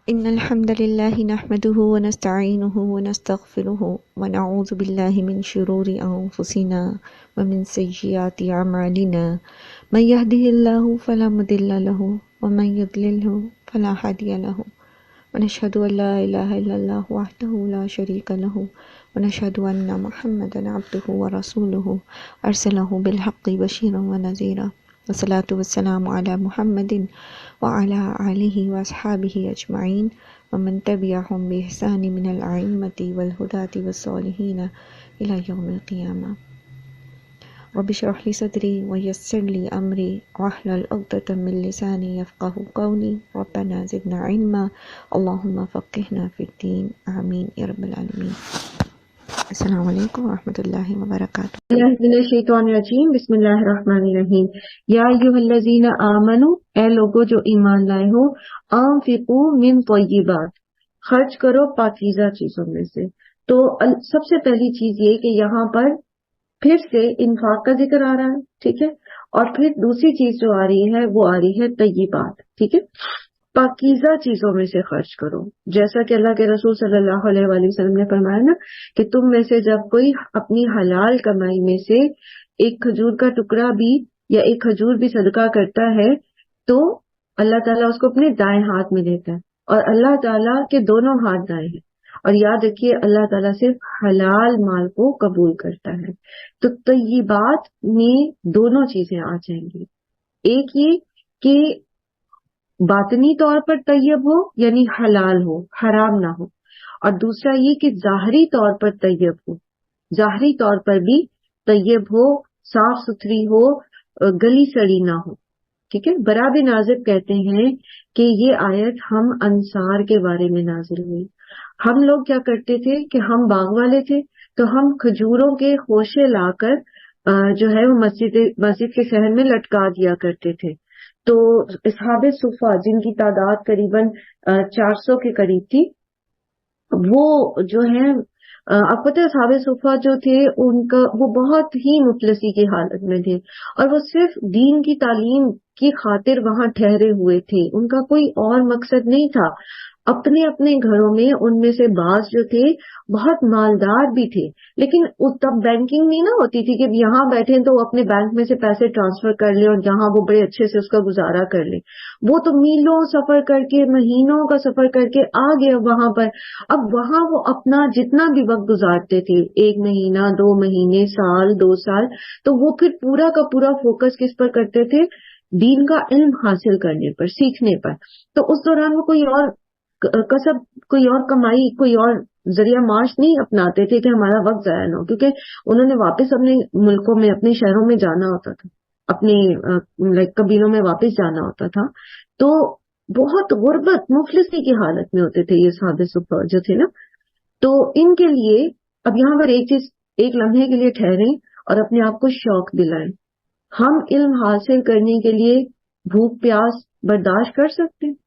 إن الحمد لله نحمده ونستعينه ونستغفره ونعوذ بالله من شرور أنفسنا ومن سيئات أعمالنا من يهده الله فلا مضل له ومن يضلله فلا هادي له ونشهد أن لا إله إلا الله وحده لا شريك له ونشهد أن محمدا عبده ورسوله أرسله بالحق بشيرا ونذيرا والصلاة والسلام على محمد وعلى آلہ وأصحابہ اجمعین ومن تبعهم بإحسان من الأئمة والهداة والصالحین إلى يوم القیامہ۔ رب اشرح لي صدری ويسر لي أمری واحلل عقدة من لسانی يفقهوا قولی ربنا زدنا علما اللهم فقهنا في الدین آمین یا رب العالمین۔ السلام علیکم ورحمۃ اللہ وبرکاتہ۔ من الشیطان الرجیم، بسم اللہ الرحمن الرحیم۔ یا ایھا الذین آمنوا، اے لوگو جو ایمان لائے ہو، انفقوا من طیبات، خرچ کرو پاکیزہ چیزوں میں سے۔ تو سب سے پہلی چیز یہ کہ یہاں پر پھر سے انفاق کا ذکر آ رہا ہے، ٹھیک ہے، اور پھر دوسری چیز جو آ رہی ہے وہ آ رہی ہے طیبات، ٹھیک ہے، پاکیزہ چیزوں میں سے خرچ کرو۔ جیسا کہ اللہ کے رسول صلی اللہ علیہ وآلہ وسلم نے فرمایا نا کہ تم میں سے جب کوئی اپنی حلال کمائی میں سے ایک کھجور کا ٹکڑا بھی یا ایک کھجور بھی صدقہ کرتا ہے تو اللہ تعالیٰ اس کو اپنے دائیں ہاتھ میں دیتا ہے، اور اللہ تعالیٰ کے دونوں ہاتھ دائیں ہیں، اور یاد رکھیے اللہ تعالیٰ صرف حلال مال کو قبول کرتا ہے۔ تو طیبات میں دونوں چیزیں آ جائیں گی، ایک یہ کہ باطنی طور پر طیب ہو یعنی حلال ہو، حرام نہ ہو، اور دوسرا یہ کہ ظاہری طور پر طیب ہو، ظاہری طور پر بھی طیب ہو، صاف ستھری ہو، گلی سڑی نہ ہو، ٹھیک ہے۔ برا بن عازب کہتے ہیں کہ یہ آیت ہم انصار کے بارے میں نازل ہوئی۔ ہم لوگ کیا کرتے تھے کہ ہم باغ والے تھے تو ہم کھجوروں کے خوشے لا کر جو ہے وہ مسجد کے صحن میں لٹکا دیا کرتے تھے۔ تو اصحاب صفہ جن کی تعداد قریباً 400 کے قریب تھی، وہ جو ہیں آپ پتہ ہے اصحاب صفہ جو تھے ان کا وہ بہت ہی مفلسی کی حالت میں تھے، اور وہ صرف دین کی تعلیم کی خاطر وہاں ٹھہرے ہوئے تھے، ان کا کوئی اور مقصد نہیں تھا۔ اپنے اپنے گھروں میں ان میں سے بعض جو تھے بہت مالدار بھی تھے، لیکن تب بینکنگ نہیں نہ ہوتی تھی کہ یہاں بیٹھے تو وہ اپنے بینک میں سے پیسے ٹرانسفر کر لیں اور جہاں وہ بڑے اچھے سے اس کا گزارا کر لیں۔ وہ تو میلوں سفر کر کے، مہینوں کا سفر کر کے آ گیا وہاں پر۔ اب وہاں وہ اپنا جتنا بھی وقت گزارتے تھے، 1 مہینہ، 2 مہینے، سال، 2 سال، تو وہ پھر پورا کا پورا فوکس کس پر کرتے تھے؟ دین کا علم حاصل کرنے پر، سیکھنے پر۔ تو اس دوران وہ کوئی اور کسب، کوئی اور کمائی، کوئی اور ذریعہ معاش نہیں اپناتے تھے کہ ہمارا وقت ضائع نہ ہو، کیونکہ انہوں نے واپس اپنے ملکوں میں، اپنے شہروں میں جانا ہوتا تھا، اپنے قبیلوں میں واپس جانا ہوتا تھا۔ تو بہت غربت، مفلسی کی حالت میں ہوتے تھے یہ صحابہ صفہ جو تھے نا۔ تو ان کے لیے اب یہاں پر ایک چیز، ایک لمحے کے لیے ٹھہریں اور اپنے آپ کو شوق دلائیں۔ ہم علم حاصل کرنے کے لیے بھوک پیاس برداشت کر سکتے ہیں۔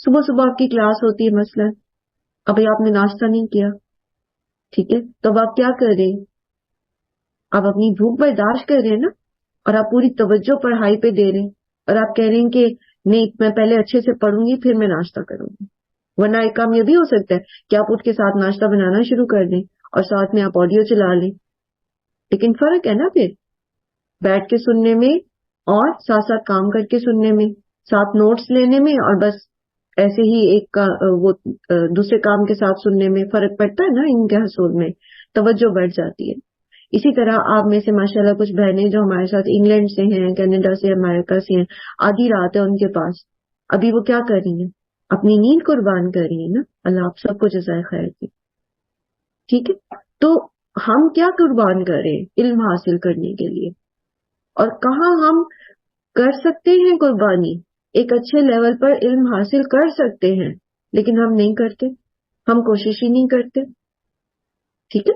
صبح صبح آپ کی کلاس ہوتی ہے مثلا، ابھی آپ نے ناشتہ نہیں کیا، ٹھیک ہے، تو اب آپ کیا کر رہے ہیں؟ آپ اپنی بھوک برداشت کر رہے ہیں نا، اور آپ پوری توجہ پڑھائی پہ دے رہے ہیں، اور آپ کہہ رہے ہیں کہ نہیں میں پہلے اچھے سے پڑھوں گی پھر میں ناشتہ کروں گی۔ ورنہ ایک کام یہ بھی ہو سکتا ہے کہ آپ اٹھ کے ساتھ ناشتہ بنانا شروع کر دیں اور ساتھ میں آپ آڈیو چلا لیں، لیکن فرق ہے نا پھر بیٹھ کے سننے میں اور ساتھ ساتھ کام کر کے سننے میں، ساتھ نوٹس لینے میں اور بس ایسے ہی ایک وہ دوسرے کام کے ساتھ سننے میں فرق پڑتا ہے نا، ان کے حصول میں توجہ بڑھ جاتی ہے۔ اسی طرح آپ میں سے ماشاءاللہ کچھ بہنیں جو ہمارے ساتھ انگلینڈ سے ہیں، کینیڈا سے، امریکہ سے ہیں، آدھی رات ہے ان کے پاس، ابھی وہ کیا کر رہی ہیں؟ اپنی نیند قربان کر رہی ہیں نا۔ اللہ آپ سب کو جزائے خیر دی، ٹھیک ہے۔ تو ہم کیا قربان کریں علم حاصل کرنے کے لیے، اور کہاں ہم کر سکتے ہیں قربانی؟ ایک اچھے لیول پر علم حاصل کر سکتے ہیں، لیکن ہم نہیں کرتے، ہم کوشش ہی نہیں کرتے، ٹھیک ہے۔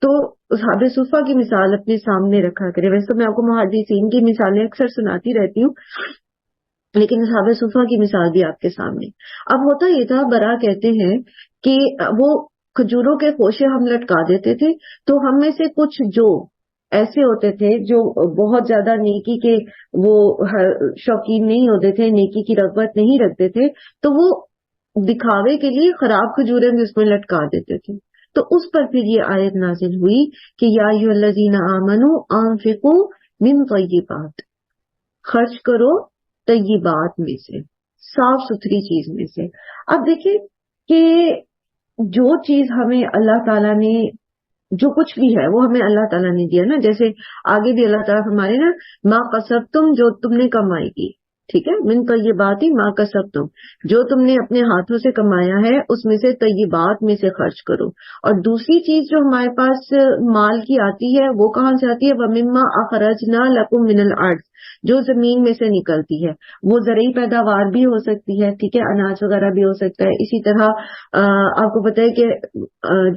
تو اصحاب صفہ کی مثال اپنے سامنے رکھا کرے۔ ویسے تو میں آپ کو محدثین کی مثالیں اکثر سناتی رہتی ہوں، لیکن اصحاب صفہ کی مثال بھی آپ کے سامنے۔ اب ہوتا یہ تھا، برا کہتے ہیں کہ وہ کھجوروں کے خوشے ہم لٹکا دیتے تھے، تو ہم میں سے کچھ جو ایسے ہوتے تھے جو بہت زیادہ نیکی کے وہ شوقین نہیں ہوتے تھے، نیکی کی رغبت نہیں رکھتے تھے، تو وہ دکھاوے کے لیے خراب کھجوریں بھی اس میں لٹکا دیتے تھے. تو اس پر پھر یہ آیت نازل ہوئی کہ یا ایھا الذین آمنوا انفقوا من طیبات، خرچ کرو طیبات میں سے، صاف ستھری چیز میں سے. اب دیکھیں کہ جو چیز ہمیں اللہ تعالیٰ نے، جو کچھ بھی ہے وہ ہمیں اللہ تعالیٰ نے دیا نا، جیسے آگے بھی اللہ تعالیٰ ہمارے نا ما کسبتم، جو تم نے کمائی کی، ٹھیک ہے، من طیبات ما کسبتم، جو تم نے اپنے ہاتھوں سے کمایا ہے اس میں سے طیبات میں سے خرچ کرو. اور دوسری چیز جو ہمارے پاس مال کی آتی ہے وہ کہاں سے آتی ہے؟ وَمِمَّا أَخْرَجْنَا لَكُم مِّنَ الْأَرْضِ، جو زمین میں سے نکلتی ہے. وہ زرعی پیداوار بھی ہو سکتی ہے، ٹھیک ہے، اناج وغیرہ بھی ہو سکتا ہے. اسی طرح آپ کو پتہ ہے کہ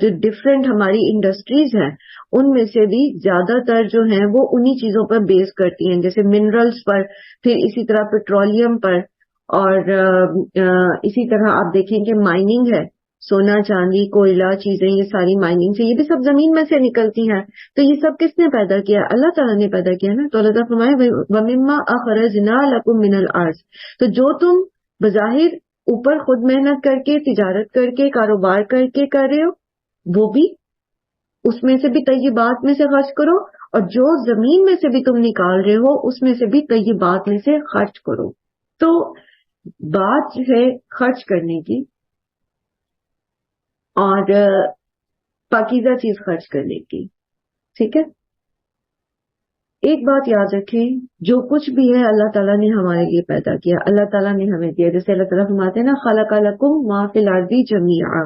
جو ڈفرینٹ ہماری انڈسٹریز ہیں ان میں سے بھی زیادہ تر جو ہیں وہ انہی چیزوں پر بیس کرتی ہیں، جیسے منرلز پر، پھر اسی طرح پیٹرولیم پر، اور اسی طرح آپ دیکھیں کہ مائننگ ہے، سونا چاندی کوئلہ چیزیں، یہ ساری مائننگ سے، یہ بھی سب زمین میں سے نکلتی ہیں. تو یہ سب کس نے پیدا کیا؟ اللہ تعالیٰ نے پیدا کیا نا. تو اللہ تعالیٰ فرمائے وَمِمَّا أَخْرَجْنَا لَكُم مِّنَ الْأَرْضِ، تو جو تم بظاہر اوپر خود محنت کر کے، تجارت کر کے، کاروبار کر کے کر رہے ہو، وہ بھی اس میں سے بھی طیبات میں سے خرچ کرو، اور جو زمین میں سے بھی تم نکال رہے ہو اس میں سے بھی طیبات میں سے خرچ کرو. تو بات جو ہے خرچ کرنے کی اور پاکیزہ چیز خرچ کرنے کی، ٹھیک ہے. ایک بات یاد رکھیں، جو کچھ بھی ہے اللہ تعالیٰ نے ہمارے لیے پیدا کیا، اللہ تعالیٰ نے ہمیں دیا. جیسے اللہ تعالیٰ فرماتے ہیں نا خلق لکم ما فی الارض جمیعا،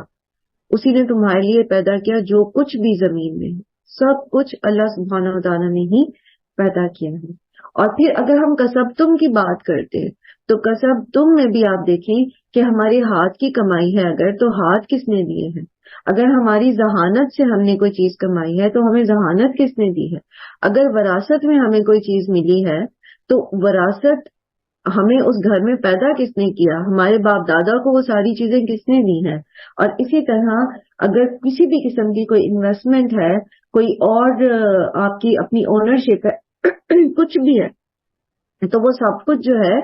اسی نے تمہارے لیے پیدا کیا جو کچھ بھی زمین میں ہے، سب کچھ اللہ سبحانہ و تعالیٰ نے ہی پیدا کیا ہے. اور پھر اگر ہم کسب تم کی بات کرتے ہیں تو کسب تم میں بھی آپ دیکھیں کہ ہمارے ہاتھ کی کمائی ہے، اگر تو ہاتھ کس نے دیے ہیں. اگر ہماری ذہانت سے ہم نے کوئی چیز کمائی ہے تو ہمیں ذہانت کس نے دی ہے. اگر وراثت میں ہمیں کوئی چیز ملی ہے تو وراثت ہمیں اس گھر میں پیدا کس نے کیا، ہمارے باپ دادا کو وہ ساری چیزیں کس نے دی ہیں. اور اسی طرح اگر کسی بھی قسم کی کوئی انویسٹمنٹ ہے، کوئی اور آپ کی اپنی اونرشپ ہے، کچھ بھی ہے، تو وہ سب کچھ جو ہے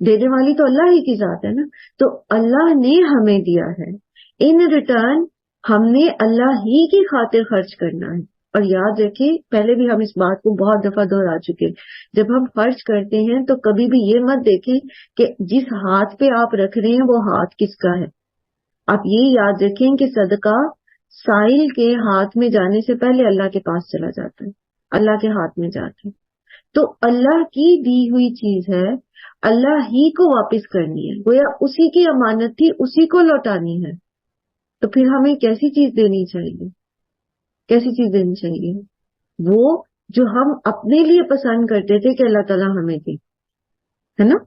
دینے والی تو اللہ ہی کی ذات ہے نا. تو اللہ نے ہمیں دیا ہے، ان ریٹرن ہم نے اللہ ہی کی خاطر خرچ کرنا ہے. اور یاد رکھیں، پہلے بھی ہم اس بات کو بہت دفعہ دہرا چکے، جب ہم خرچ کرتے ہیں تو کبھی بھی یہ مت دیکھیں کہ جس ہاتھ پہ آپ رکھ رہے ہیں وہ ہاتھ کس کا ہے. آپ یہ یاد رکھیں کہ صدقہ سائل کے ہاتھ میں جانے سے پہلے اللہ کے پاس چلا جاتا ہے، اللہ کے ہاتھ میں جاتا ہے. تو اللہ کی دی ہوئی چیز ہے، اللہ ہی کو واپس کرنی ہے، گویا اسی کی امانت تھی، اسی کو لوٹانی ہے. تو پھر ہمیں کیسی چیز دینی چاہیے؟ کیسی چیز دینی چاہیے؟ وہ جو ہم اپنے لیے پسند کرتے تھے کہ اللہ تعالیٰ ہمیں دے، ہے نا،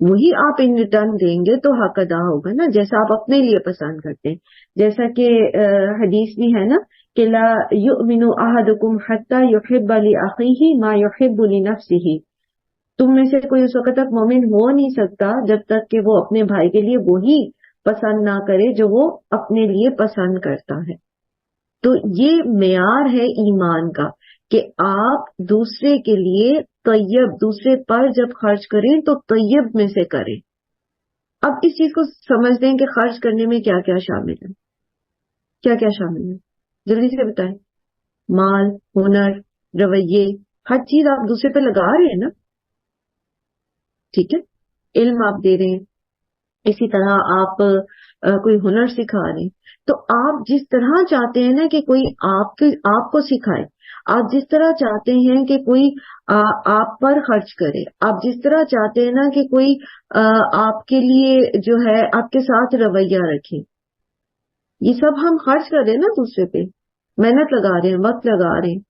وہی آپ ان ریٹرن دیں گے تو حق ادا ہوگا نا، جیسا آپ اپنے لیے پسند کرتے ہیں. جیسا کہ حدیث بھی ہے نا کہ لا یؤمن احدکم حتی یحب لاخیہ ما یحب لنفسہ، تم میں سے کوئی اس وقت تک مومن ہو نہیں سکتا جب تک کہ وہ اپنے بھائی کے لیے وہی پسند نہ کرے جو وہ اپنے لیے پسند کرتا ہے. تو یہ معیار ہے ایمان کا کہ آپ دوسرے کے لیے طیب، دوسرے پر جب خرچ کریں تو طیب میں سے کریں. اب اس چیز کو سمجھ دیں کہ خرچ کرنے میں کیا کیا شامل ہے، کیا کیا شامل ہے، جلدی سے بتائیں. مال، ہنر، رویے، ہر چیز آپ دوسرے پہ لگا رہے ہیں نا، ٹھیک ہے. علم آپ دے رہے ہیں، اسی طرح آپ کوئی ہنر سکھا رہے ہیں. تو آپ جس طرح چاہتے ہیں نا کہ کوئی آپ کو سکھائے، آپ جس طرح چاہتے ہیں کہ کوئی آپ پر خرچ کرے، آپ جس طرح چاہتے ہیں نا کہ کوئی آپ کے لیے جو ہے آپ کے ساتھ رویہ رکھے، یہ سب ہم خرچ کر رہے ہیں نا دوسرے پہ، محنت لگا رہے ہیں، وقت لگا رہے ہیں،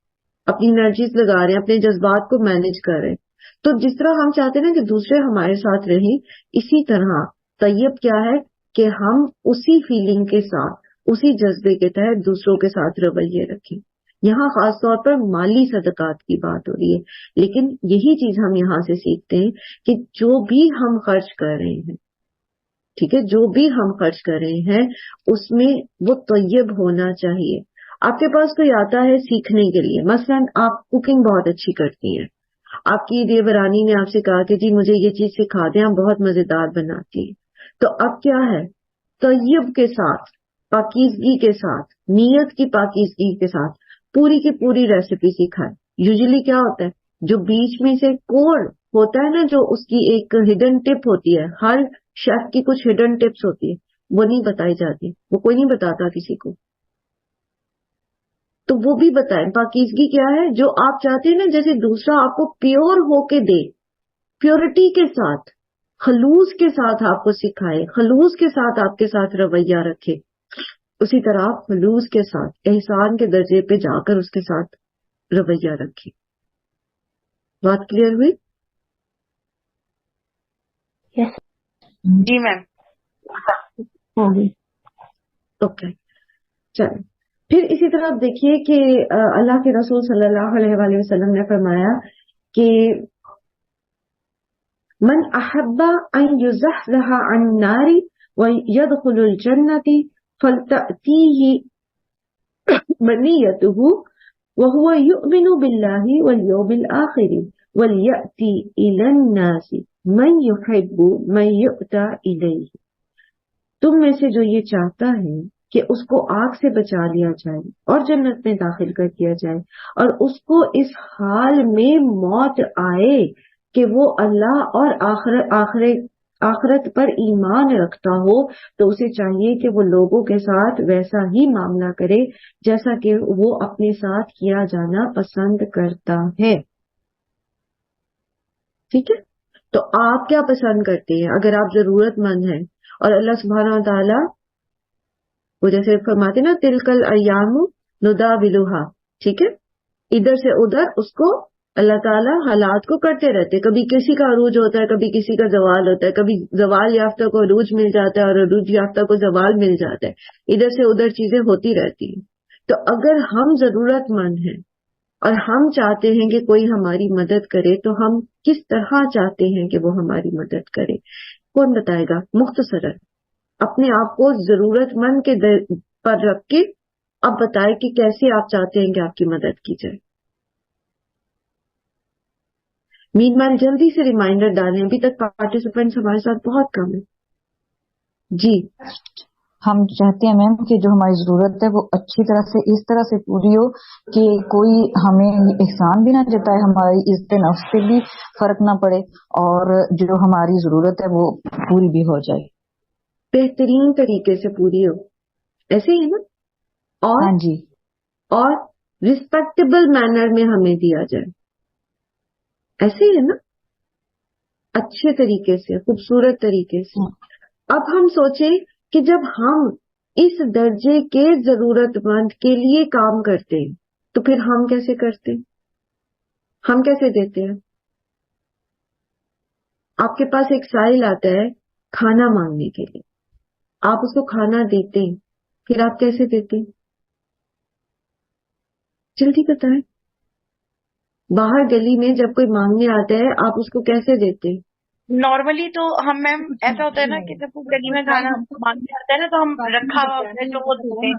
اپنی انرجیز لگا رہے ہیں، اپنے جذبات کو مینج کر رہے ہیں. تو جس طرح ہم چاہتے ہیں نا کہ دوسرے ہمارے ساتھ رہیں، اسی طرح طیب کیا ہے کہ ہم اسی فیلنگ کے ساتھ، اسی جذبے کے تحت دوسروں کے ساتھ رویے رکھیں. یہاں خاص طور پر مالی صدقات کی بات ہو رہی ہے، لیکن یہی چیز ہم یہاں سے سیکھتے ہیں کہ جو بھی ہم خرچ کر رہے ہیں، ٹھیک ہے، جو بھی ہم خرچ کر رہے ہیں اس میں وہ طیب ہونا چاہیے. آپ کے پاس کوئی آتا ہے سیکھنے کے لیے، مثلا آپ کوکنگ بہت اچھی کرتی ہیں، آپ کی دیورانی نے آپ سے کہا کہ جی مجھے یہ چیز سکھا دیں، آپ بہت مزیدار بناتی ہیں. تو اب کیا ہے، طیب کے ساتھ، پاکیزگی کے ساتھ، نیت کی پاکیزگی کے ساتھ پوری کی پوری ریسیپی سکھائے. یوزلی کیا ہوتا ہے، جو بیچ میں سے کوڈ ہوتا ہے نا، جو اس کی ایک ہڈن ٹپ ہوتی ہے، ہر شیف کی کچھ ہڈن ٹپس ہوتی ہے، وہ نہیں بتائی جاتی، وہ کوئی نہیں بتاتا کسی کو. تو وہ بھی بتائیں پاکیزگی کیا ہے. جو آپ چاہتے ہیں نا، جیسے دوسرا آپ کو پیور ہو کے دے، پیورٹی کے ساتھ، خلوص کے ساتھ آپ کو سکھائے، خلوص کے ساتھ آپ کے ساتھ رویہ رکھے، اسی طرح آپ خلوص کے ساتھ احسان کے درجے پہ جا کر اس کے ساتھ رویہ رکھے. بات کلیئر ہوئی؟ یس جی میم. ہوگی. اوکے، چلیں. پھر اسی طرح آپ دیکھیے کہ اللہ کے رسول صلی اللہ علیہ وآلہ وسلم نے فرمایا کہ من احب ان یزحزح عن النار ويدخل الجنة فلتأتيه منيته وهو يؤمن بالله واليوم الآخر وليأتي إلى الناس من يحب من يؤتى إليه. تم میں سے جو یہ چاہتا ہے کہ اس کو آگ سے بچا لیا جائے اور جنت میں داخل کر دیا جائے، اور اس کو اس حال میں موت آئے کہ وہ اللہ اور آخرت پر ایمان رکھتا ہو، تو اسے چاہیے کہ وہ لوگوں کے ساتھ ویسا ہی معاملہ کرے جیسا کہ وہ اپنے ساتھ کیا جانا پسند کرتا ہے. ٹھیک ہے؟ تو آپ کیا پسند کرتے ہیں؟ اگر آپ ضرورت مند ہیں اور اللہ سبحانہ و تعالی وہ جیسے فرماتے نا، تلکل ایام نداولھا، ٹھیک ہے، ادھر سے ادھر اس کو اللہ تعالیٰ حالات کو کرتے رہتے. کبھی کسی کا عروج ہوتا ہے، کبھی کسی کا زوال ہوتا ہے، کبھی زوال یافتہ کو عروج مل جاتا ہے اور عروج یافتہ کو زوال مل جاتا ہے. ادھر سے ادھر چیزیں ہوتی رہتی ہیں. تو اگر ہم ضرورت مند ہیں اور ہم چاہتے ہیں کہ کوئی ہماری مدد کرے، تو ہم کس طرح چاہتے ہیں کہ وہ ہماری مدد کرے؟ کون بتائے گا؟ مختصراً اپنے آپ کو ضرورت مند کے پر رکھ کے اب بتائیں کہ کیسے آپ چاہتے ہیں کہ آپ کی مدد کی جائے. مین مین جلدی سے ریمائنڈر ڈالیں، ابھی تک پارٹیسپینٹس ہمارے ساتھ بہت کم ہے. جی ہم چاہتے ہیں میم کہ جو ہماری ضرورت ہے وہ اچھی طرح سے اس طرح سے پوری ہو کہ کوئی ہمیں احسان بھی نہ جتائے، ہماری عزت نفس سے بھی فرق نہ پڑے، اور جو ہماری ضرورت ہے وہ پوری بھی ہو جائے. بہترین طریقے سے پوری ہو، ایسے ہی ہے نا. اور ہاں جی، اور رسپیکٹیبل مینر میں ہمیں دیا جائے، ایسے ہی ہے نا، اچھے طریقے سے، خوبصورت طریقے سے. اب ہم سوچیں کہ جب ہم اس درجے کے ضرورت مند کے لیے کام کرتے ہیں تو پھر ہم کیسے کرتے ہیں؟ ہم کیسے دیتے ہیں؟ آپ کے پاس ایک سائل آتا ہے کھانا مانگنے کے لیے، آپ اس کو کھانا دیتے ہیں، پھر آپ کیسے دیتے ہیں؟ جلدی بتائیں. باہر گلی میں جب کوئی مانگنے آتا ہے آپ اس کو کیسے دیتے ہیں؟ نارملی تو ہم میم ایسا ہوتا ہے نا کہ جب وہ گلی میں کھانا مانگنے آتا ہے نا، تو ہم رکھا ہوا ہوتا ہے جو وہ دیتے ہیں.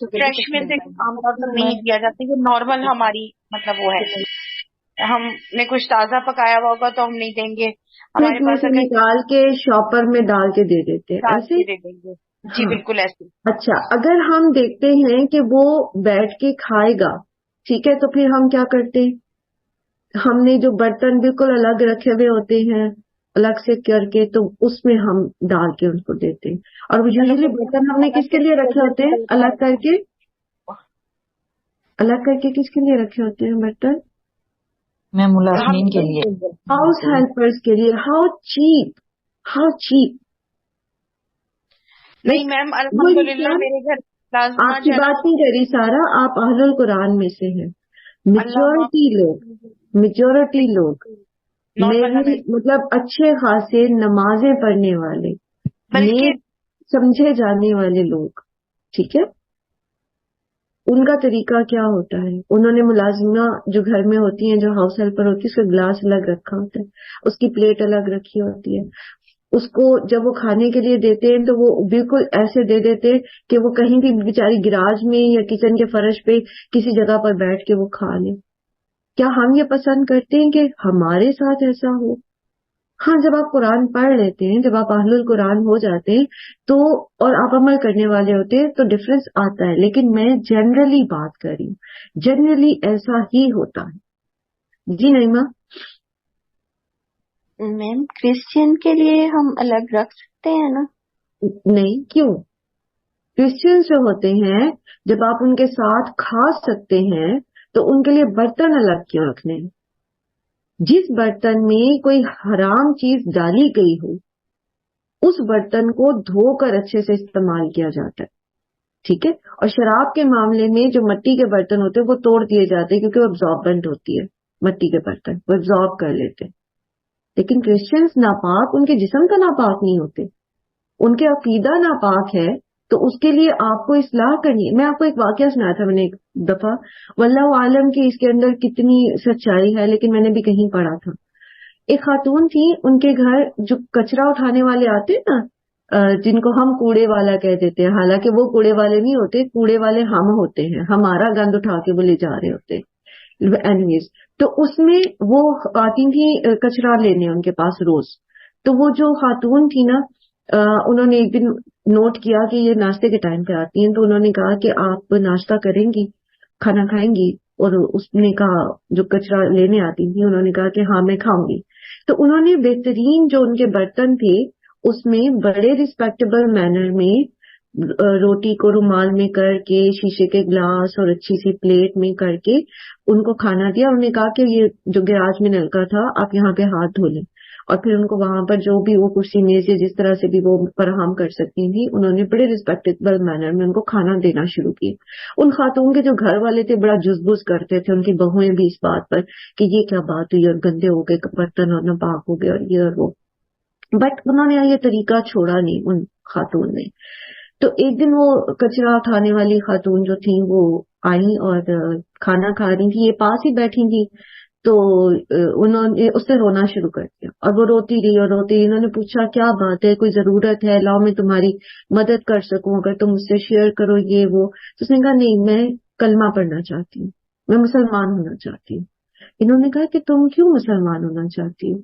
فریش میں سے عام طور پر نہیں دیا جاتا، یہ نارمل ہماری مطلب وہ ہے. ہم نے کچھ تازہ پکایا ہوا ہوگا تو ہم نہیں دیں گے. ہمارے پاس اگر نکال کے شاپر میں ڈال کے دے دیتے ہیں، ایسے. دے دیں گے. جی بالکل ایسے. اچھا، اگر ہم دیکھتے ہیں کہ وہ بیٹھ کے کھائے گا، ٹھیک ہے، تو پھر ہم کیا کرتے ہیں؟ ہم نے جو برتن بالکل الگ رکھے ہوئے ہوتے ہیں الگ سے کر کے، تو اس میں ہم ڈال کے ان کو دیتے ہیں. اور وہ یوزلی برتن ہم نے کس کے لیے رکھے ہوتے ہیں؟ الگ کر کے. الگ کر کے کس کے لیے رکھے ہوتے ہیں برتن؟ میں ملازمین کے لیے، ہاؤس ہیلپرز کے لیے. How cheap, how cheap. نہیں میم الحمدللہ میرے گھر آپ کی بات نہیں کر رہی سارا، آپ اہل القرآن میں سے ہیں. میجورٹی لوگ مطلب اچھے خاصے نمازیں پڑھنے والے، نیک سمجھے جانے والے لوگ، ٹھیک ہے، ان کا طریقہ کیا ہوتا ہے؟ انہوں نے ملازمہ جو گھر میں ہوتی ہیں، جو ہاؤس ہیلپر ہوتی ہے، اس کا گلاس الگ رکھا ہوتا ہے، اس کی پلیٹ الگ رکھی ہوتی ہے. اس کو جب وہ کھانے کے لیے دیتے ہیں تو وہ بالکل ایسے دے دیتے کہ وہ کہیں بھی بیچاری گراج میں یا کچن کے فرش پہ کسی جگہ پر بیٹھ کے وہ کھا لے. کیا ہم یہ پسند کرتے ہیں کہ ہمارے ساتھ ایسا ہو؟ ہاں جب آپ قرآن پڑھ لیتے ہیں، جب آپ اہل القرآن ہو جاتے ہیں تو اور آپ عمل کرنے والے ہوتے ہیں تو ڈفرینس آتا ہے. لیکن میں جنرلی بات کر رہی ہوں، جنرلی ایسا ہی ہوتا ہے. جی نعیمہ. میم کرسچین کے لیے ہم الگ رکھ سکتے ہیں نا؟ نہیں، کیوں؟ کرسچنس جو ہوتے ہیں جب آپ ان کے ساتھ کھا سکتے ہیں تو ان کے لیے برتن الگ کیوں رکھنے ہیں؟ جس برتن میں کوئی حرام چیز ڈالی گئی ہو اس برتن کو دھو کر اچھے سے استعمال کیا جاتا ہے، ٹھیک ہے. اور شراب کے معاملے میں جو مٹی کے برتن ہوتے ہیں وہ توڑ دیے جاتے ہیں کیونکہ وہ ابزاربنٹ ہوتی ہے، مٹی کے برتن وہ ابزارب کر لیتے ہیں. لیکن کرسچنس ناپاک ان کے جسم کا ناپاک نہیں ہوتے، ان کے عقیدہ ناپاک ہے تو اس کے لیے آپ کو اصلاح کرنی ہے. میں آپ کو ایک واقعہ سنایا تھا میں نے ایک دفعہ، واللہ عالم کی اس کے اندر کتنی سچائی ہے، لیکن میں نے بھی کہیں پڑھا تھا. ایک خاتون تھی، ان کے گھر جو کچرا اٹھانے والے آتے ہیں نا، جن کو ہم کوڑے والا کہہ دیتے ہیں، حالانکہ وہ کوڑے والے نہیں ہوتے، کوڑے والے ہم ہوتے ہیں، ہمارا گند اٹھا کے وہ لے جا رہے ہوتے ہیں. اینیویز تو اس میں وہ آتی تھی کچرا لینے ان کے پاس روز. تو وہ جو خاتون تھی نا، انہوں نے ایک دن نوٹ کیا کہ یہ ناشتے کے ٹائم پہ آتی ہیں، تو انہوں نے کہا کہ آپ ناشتہ کریں گی، کھانا کھائیں گی؟ اور اس نے کہا، جو کچرا لینے آتی تھی انہوں نے کہا کہ ہاں میں کھاؤں گی. تو انہوں نے بہترین جو ان کے برتن تھے اس میں بڑے رسپیکٹیبل مینر میں روٹی کو رومال میں کر کے، شیشے کے گلاس اور اچھی سی پلیٹ میں کر کے ان کو کھانا دیا. انہوں نے کہا کہ یہ جو گیراج میں نلکا تھا آپ یہاں پہ ہاتھ دھو لیں. اور پھر ان کو وہاں پر جو بھی وہ کرسی میز یا جس طرح سے بھی وہ فراہم کر سکتی تھی، انہوں نے بڑے رسپیکٹیبل مینر میں ان کو کھانا دینا شروع کیا. ان خاتون کے جو گھر والے تھے بڑا جزبز کرتے تھے، ان کی بہویں بھی اس بات پر کہ یہ کیا بات ہوئی اور گندے ہو گئے برتن اور ناپاک ہو گئے اور یہ اور وہ. بٹ انہوں نے یہ طریقہ چھوڑا نہیں ان خاتون نے. تو ایک دن وہ کچرا اٹھانے والی خاتون جو تھیں وہ آئی اور کھانا کھا رہی تھی، یہ پاس ہی بیٹھی تھی. تو انہوں نے اس سے رونا شروع کر دیا اور وہ روتی رہی اور روتی رہی. انہوں نے پوچھا کیا بات ہے، کوئی ضرورت ہے، لاؤ میں تمہاری مدد کر سکوں، اگر تم مجھ سے شیئر کرو یہ وہ. تو اس نے کہا نہیں، میں کلمہ پڑھنا چاہتی ہوں، میں مسلمان ہونا چاہتی ہوں. انہوں نے کہا کہ تم کیوں مسلمان ہونا چاہتی ہو؟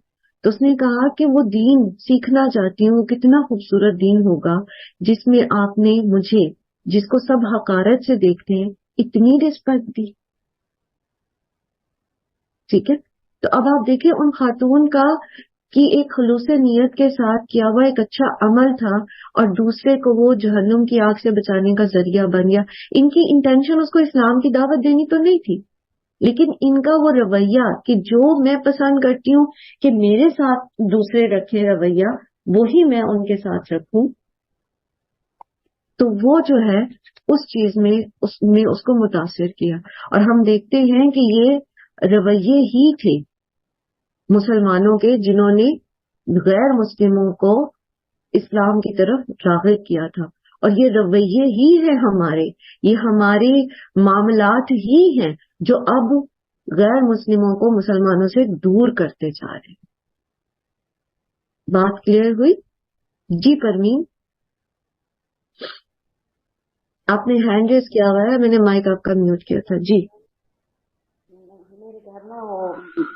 تو اس نے کہا کہ وہ دین سیکھنا چاہتی ہوں، کتنا خوبصورت دین ہوگا جس میں آپ نے مجھے، جس کو سب حقارت سے دیکھتے ہیں، اتنی رسپیکٹ دی. ٹھیک ہے. تو اب آپ دیکھیں ان خاتون کا کہ ایک خلوص نیت کے ساتھ کیا ہوا ایک اچھا عمل تھا اور دوسرے کو وہ جہنم کی آگ سے بچانے کا ذریعہ بن گیا. ان کی انٹینشن اس کو اسلام کی دعوت دینی تو نہیں تھی، لیکن ان کا وہ رویہ کہ جو میں پسند کرتی ہوں کہ میرے ساتھ دوسرے رکھیں رویہ، وہی میں ان کے ساتھ رکھوں، تو وہ جو ہے اس چیز میں اس کو متاثر کیا. اور ہم دیکھتے ہیں کہ یہ رویے ہی تھے مسلمانوں کے جنہوں نے غیر مسلموں کو اسلام کی طرف راغب کیا تھا. اور یہ رویے ہی ہیں ہمارے، یہ ہمارے معاملات ہی ہیں جو اب غیر مسلموں کو مسلمانوں سے دور کرتے جا رہے ہیں. بات کلیئر ہوئی؟ جی پرمین، آپ نے ہینڈ ریز کیا ہوا ہے، میں نے مائک آپ کا میوٹ کیا تھا. جی. میرے گھر میں وہ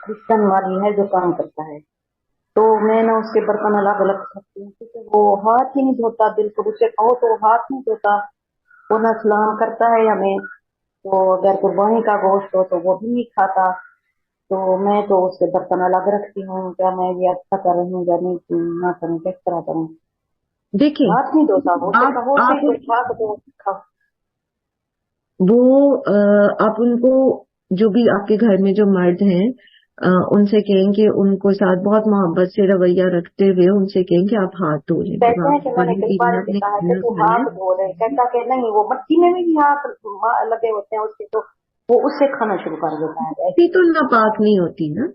کرسچن والی ہے جو کام کرتا ہے، تو میں نا اس کے برتن الگ الگ رکھتی ہوں کیونکہ وہ ہاتھ ہی نہیں دھوتا. بالکل اسے کہو تو وہ ہاتھ نہیں دھوتا، وہ نہ سلام کرتا ہے ہمیں. تو اگر قربانی کا گوشت ہو تو وہ بھی نہیں کھاتا. تو میں تو اس کے برتن الگ رکھتی ہوں. کیا میں یہ اچھا کر رہی ہوں یا نہیں نہ کروں، کس طرح کروں؟ دیکھیں ہاتھ نہیں دھوتا وہ، اسے کہو تو کھا تو کھا. وہ آپ ان کو جو بھی آپ کے گھر میں جو مرد ہیں ان سے کہیں کہ ان کو ساتھ بہت محبت سے رویہ رکھتے ہوئے ان سے کہیں کہ آپ ہاتھ دھو لیں. کہتے ہیں کہ میں نے کئی بار سے کہا کہ تو ہاتھ دھو رہے، کہتا کہ نہیں وہ مٹی میں بھی ہاتھ لگے ہوتے ہیں اس کے، تو وہ اس سے کھانا شروع کر دیتا ہے. مٹی تو ناپاک نہیں ہوتی نا،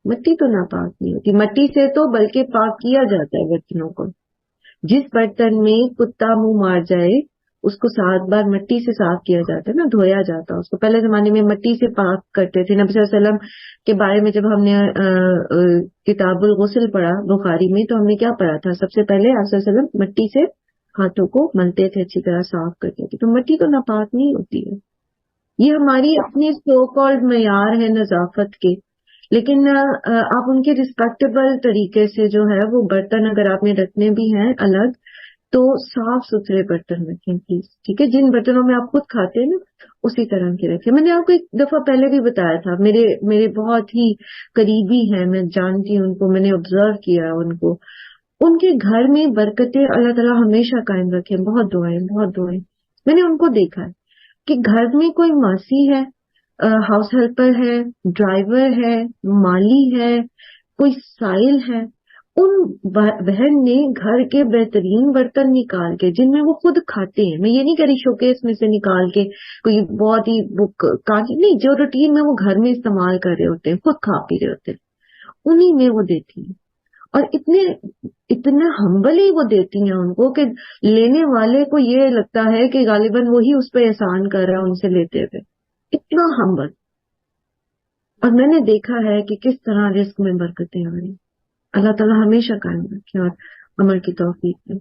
مٹی تو ناپاک نہیں ہوتی. مٹی سے تو بلکہ پاک کیا جاتا ہے برتنوں کو. جس برتن میں کتا منہ مار جائے اس کو 7 بار مٹی سے صاف کیا جاتا ہے نا، دھویا جاتا ہے اس کو. پہلے زمانے میں مٹی سے پاک کرتے تھے. نبی صلی اللہ علیہ وسلم کے بارے میں جب ہم نے کتاب الغسل پڑھا بخاری میں، تو ہم نے کیا پڑھا تھا؟ سب سے پہلے آپ صلی اللہ علیہ وسلم مٹی سے ہاتھوں کو ملتے تھے، اچھی طرح صاف کرتے تھے. تو مٹی تو ناپاک نہیں ہوتی ہے. یہ ہماری اپنی سو کالڈ معیار ہے نظافت کے، لیکن آپ ان کے رسپیکٹیبل طریقے سے جو ہے وہ برتن اگر آپ نے رکھنے بھی ہیں الگ تو صاف ستھرے برتن رکھیں پلیز، ٹھیک ہے؟ جن برتنوں میں آپ خود کھاتے ہیں نا اسی طرح کے رکھیں. میں نے آپ کو ایک دفعہ پہلے بھی بتایا تھا، میرے بہت ہی قریبی ہیں، میں جانتی ہوں ان کو، میں نے آبزرو کیا ان کو، ان کے گھر میں برکتیں اللہ تعالیٰ ہمیشہ قائم رکھے. بہت دعائیں میں نے ان کو دیکھا ہے کہ گھر میں کوئی ماسی ہے، ہاؤس ہیلپر ہے، ڈرائیور ہے، مالی ہے، کوئی سائل ہے، ان بہن نے گھر کے بہترین برتن نکال کے جن میں وہ خود کھاتے ہیں، میں یہ نہیں کہہ رہی شوکیس میں سے نکال کے کوئی بہت ہی کانچ نہیں، جو روٹین میں وہ گھر میں استعمال کر رہے ہوتے ہیں، خود کھا پی رہے ہوتے ہیں، انہی میں وہ دیتی ہیں. اور اتنا ہمبلی وہ دیتی ہیں ان کو کہ لینے والے کو یہ لگتا ہے کہ غالباً وہی اس پہ احسان کر رہا ہے ان سے لیتے ہوئے، اتنا ہمبل. اور میں نے دیکھا ہے کہ کس طرح رزق میں برکتیں آ رہی. اللہ تعالیٰ ہمیشہ قائم رکھے اور عمل کی توفیق دے.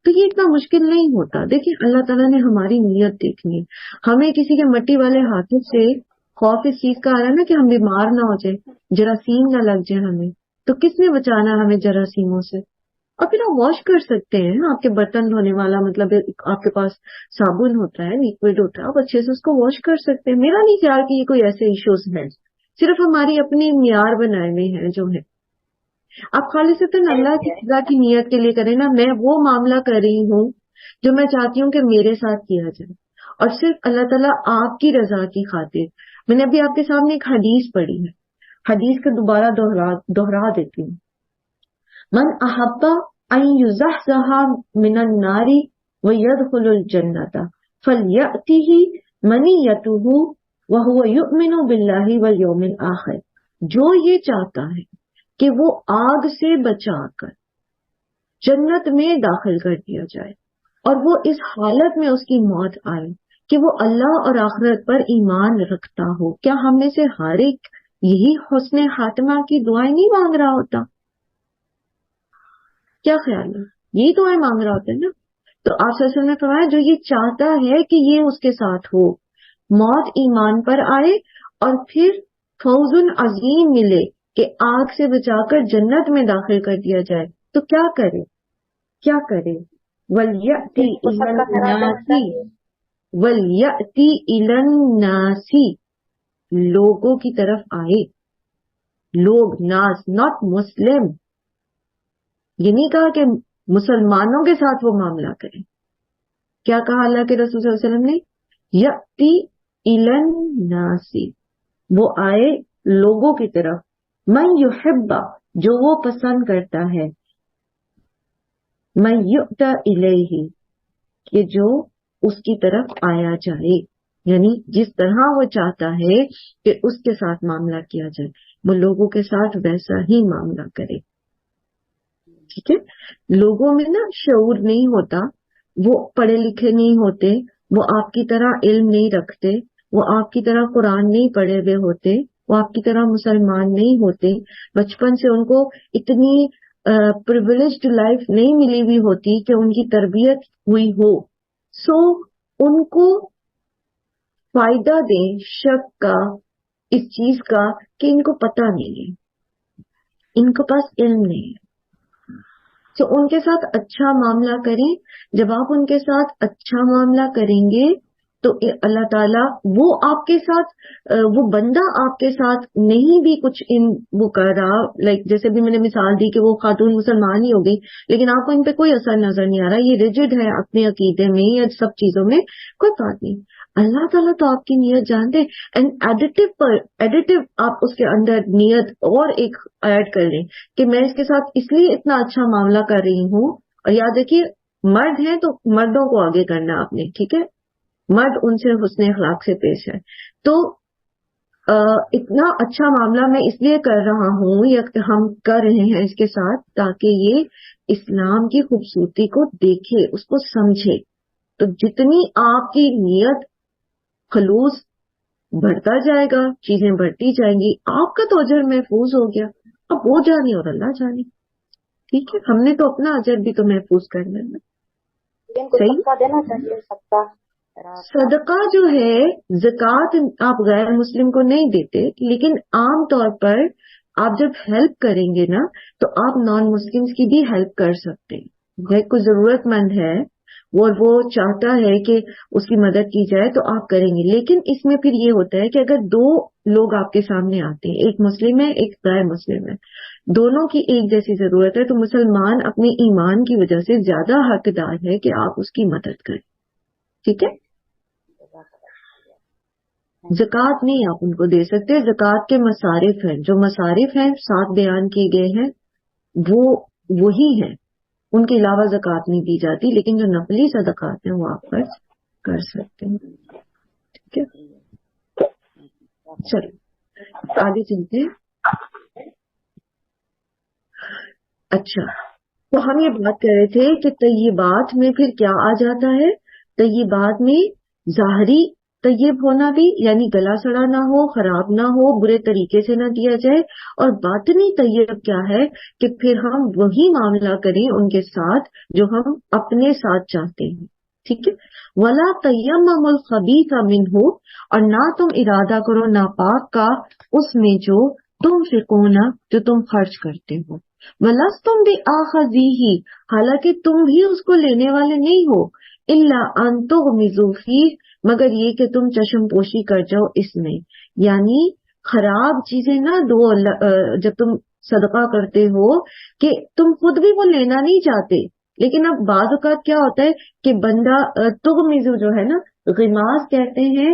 تو یہ اتنا مشکل نہیں ہوتا. دیکھیں اللہ تعالیٰ نے ہماری نیت دیکھنی ہے. ہمیں کسی کے مٹی والے ہاتھوں سے خوف اس چیز کا آ رہا ہے نا کہ ہم بیمار نہ ہو جائے، جراثیم نہ لگ جائے ہمیں، تو کس نے بچانا ہے ہمیں جراثیموں سے؟ اور پھر آپ واش کر سکتے ہیں، آپ کے برتن دھونے والا مطلب آپ کے پاس صابن ہوتا ہے، لیکوڈ ہوتا ہے، آپ اچھے سے اس کو واش کر سکتے ہیں. میرا نہیں خیال کہ یہ کوئی ایسے ایشوز ہیں، صرف ہماری اپنی معیار بنائے ہوئے ہیں جو ہے. آپ خالصتاً اللہ کی رضا کی نیت کے لیے کریں نا. میں وہ معاملہ کر رہی ہوں جو میں چاہتی ہوں کہ میرے ساتھ کیا جائے، اور صرف اللہ تعالیٰ آپ کی رضا کی خاطر. میں نے ابھی آپ کے سامنے ایک حدیث پڑھی ہے، حدیث کو دوبارہ دوہرا دیتی ہوں. من احب ان یزحزح من النار ویدخل الجنۃ فلیأتہ منیتہ وہو یؤمن باللہ والیوم الآخر. جو یہ چاہتا ہے کہ وہ آگ سے بچا کر جنت میں داخل کر دیا جائے اور وہ اس حالت میں اس کی موت آئے کہ وہ اللہ اور آخرت پر ایمان رکھتا ہو. کیا ہم میں سے ہر ایک یہی حسن خاتمہ کی دعائیں نہیں مانگ رہا ہوتا؟ کیا خیال ہے؟ یہی دعائیں مانگ رہا ہوتا ہے نا. تو آپ صلی اللہ علیہ وسلم نے فرمایا جو یہ چاہتا ہے کہ یہ اس کے ساتھ ہو، موت ایمان پر آئے اور پھر فوز عظیم ملے کہ آگ سے بچا کر جنت میں داخل کر دیا جائے، تو کیا کرے؟ وَلْيَأْتِ إِلَى النَّاسِ، لوگوں کی طرف آئے. لوگ، ناس، ناٹ مسلم. یہ نہیں کہا کہ مسلمانوں کے ساتھ وہ معاملہ کریں. کیا کہا اللہ کے رسول صلی اللہ علیہ وسلم نے؟ یأتی إِلَى النَّاسِ، وہ آئے لوگوں کی طرف. من یحب، جو وہ پسند کرتا ہے. من یؤتی الیہ، کہ جو اس کی طرف آیا جائے، یعنی جس طرح وہ چاہتا ہے کہ اس کے ساتھ معاملہ کیا جائے وہ لوگوں کے ساتھ ویسا ہی معاملہ کرے. ٹھیک ہے؟ لوگوں میں نا شعور نہیں ہوتا، وہ پڑھے لکھے نہیں ہوتے، وہ آپ کی طرح علم نہیں رکھتے، وہ آپ کی طرح قرآن نہیں پڑھے ہوئے ہوتے، وہ آپ کی طرح مسلمان نہیں ہوتے، بچپن سے ان کو اتنی پریویلیجڈ لائف نہیں ملی ہوئی ہوتی کہ ان کی تربیت ہوئی ہو. سو ان کو فائدہ دیں شک کا، اس چیز کا کہ ان کو پتہ نہیں ہے، ان کے پاس علم نہیں ہے. تو ان کے ساتھ اچھا معاملہ کریں. جب آپ ان کے ساتھ اچھا معاملہ کریں گے تو اللہ تعالیٰ وہ آپ کے ساتھ، وہ بندہ آپ کے ساتھ نہیں بھی کچھ وہ کر رہا، لائک جیسے بھی میں نے مثال دی کہ وہ خاتون مسلمان ہی ہو گئی لیکن آپ کو ان پہ کوئی اثر نظر نہیں آ رہا، یہ ریجڈ ہے اپنے عقیدے میں یا سب چیزوں میں، کوئی بات نہیں. اللہ تعالیٰ تو آپ کی نیت جانتے ہیں. اینڈ ایڈیٹو آپ اس کے اندر نیت اور ایک ایڈ کر لیں کہ میں اس کے ساتھ اس لیے اتنا اچھا معاملہ کر رہی ہوں. اور یاد رکھیے مرد ہیں تو مردوں کو آگے کرنا آپ نے، ٹھیک ہے؟ مرد ان سے حسن اخلاق سے پیش ہے. تو اتنا اچھا معاملہ میں اس لیے کر رہا ہوں یا ہم کر رہے ہیں اس کے ساتھ تاکہ یہ اسلام کی خوبصورتی کو دیکھے، اس کو سمجھے. تو جتنی آپ کی نیت خلوص بڑھتا جائے گا، چیزیں بڑھتی جائیں گی، آپ کا تو اجر محفوظ ہو گیا. اب وہ جانے اور اللہ جانے. ٹھیک ہے، ہم نے تو اپنا اجر بھی تو محفوظ کرنا ہے. صدقہ دینا چاہیے. صدقہ جو ہے، زکوٰۃ آپ غیر مسلم کو نہیں دیتے، لیکن عام طور پر آپ جب ہیلپ کریں گے نا تو آپ نان مسلمس کی بھی ہیلپ کر سکتے ہیں. کوئی ضرورت مند ہے اور وہ چاہتا ہے کہ اس کی مدد کی جائے تو آپ کریں گے. لیکن اس میں پھر یہ ہوتا ہے کہ اگر دو لوگ آپ کے سامنے آتے ہیں, ایک مسلم ہے ایک غیر مسلم ہے, دونوں کی ایک جیسی ضرورت ہے, تو مسلمان اپنے ایمان کی وجہ سے زیادہ حقدار ہے کہ آپ اس کی مدد کریں. ٹھیک ہے. زکوٰۃ نہیں آپ ان کو دے سکتے. زکوٰۃ کے مصارف ہیں, جو مصارف ہیں 7 بیان کیے گئے ہیں وہ وہی ہیں, ان کے علاوہ زکوٰۃ نہیں دی جاتی. لیکن جو نفلی صدقات ہیں وہ آپ خرچ کر سکتے ہیں. ٹھیک ہے. چلو آگے چلتے ہیں. اچھا, تو ہم یہ بات کر رہے تھے کہ طیبات میں پھر کیا آ جاتا ہے. طیبات میں ظاہری طیب ہونا بھی, یعنی گلا سڑا نہ ہو, خراب نہ ہو, برے طریقے سے نہ دیا جائے. اور باطنی طیب کیا ہے کہ پھر ہم وہی معاملہ کریں ان کے ساتھ جو ہم اپنے ساتھ چاہتے ہیں. ٹھیک ہے. ولا تیمموا الخبیث منہ, اور نہ تم ارادہ کرو ناپاک کا اس میں جو تنفقون, جو تم خرچ کرتے ہو. ولستم بآخذیہ, حالانکہ تم بھی اس کو لینے والے نہیں ہو. الا ان تغمضوا فیہ, مگر یہ کہ تم چشم پوشی کر جاؤ اس میں. یعنی خراب چیزیں نہ دو جب تم صدقہ کرتے ہو, کہ تم خود بھی وہ لینا نہیں چاہتے. لیکن اب بعض اوقات کیا ہوتا ہے کہ بندہ تغمض جو ہے نا, غماز کہتے ہیں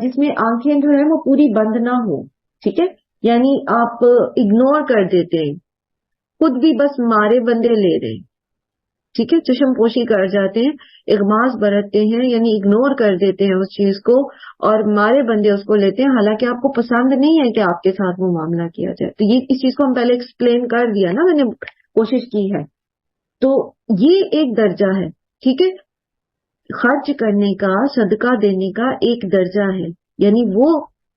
جس میں آنکھیں جو ہے وہ پوری بند نہ ہو. ٹھیک ہے. یعنی آپ اگنور کر دیتے ہیں, خود بھی بس مارے بندے لے رہے ہیں. ٹھیک ہے. چشم پوشی کر جاتے ہیں, اغماز برتتے ہیں, یعنی اگنور کر دیتے ہیں اس چیز کو, اور مارے بندے اس کو لیتے ہیں, حالانکہ آپ کو پسند نہیں ہے کہ آپ کے ساتھ وہ معاملہ کیا جائے. تو یہ اس چیز کو ہم پہلے ایکسپلین کر دیا نا, میں نے کوشش کی ہے. تو یہ ایک درجہ ہے. ٹھیک ہے. خرچ کرنے کا, صدقہ دینے کا ایک درجہ ہے, یعنی وہ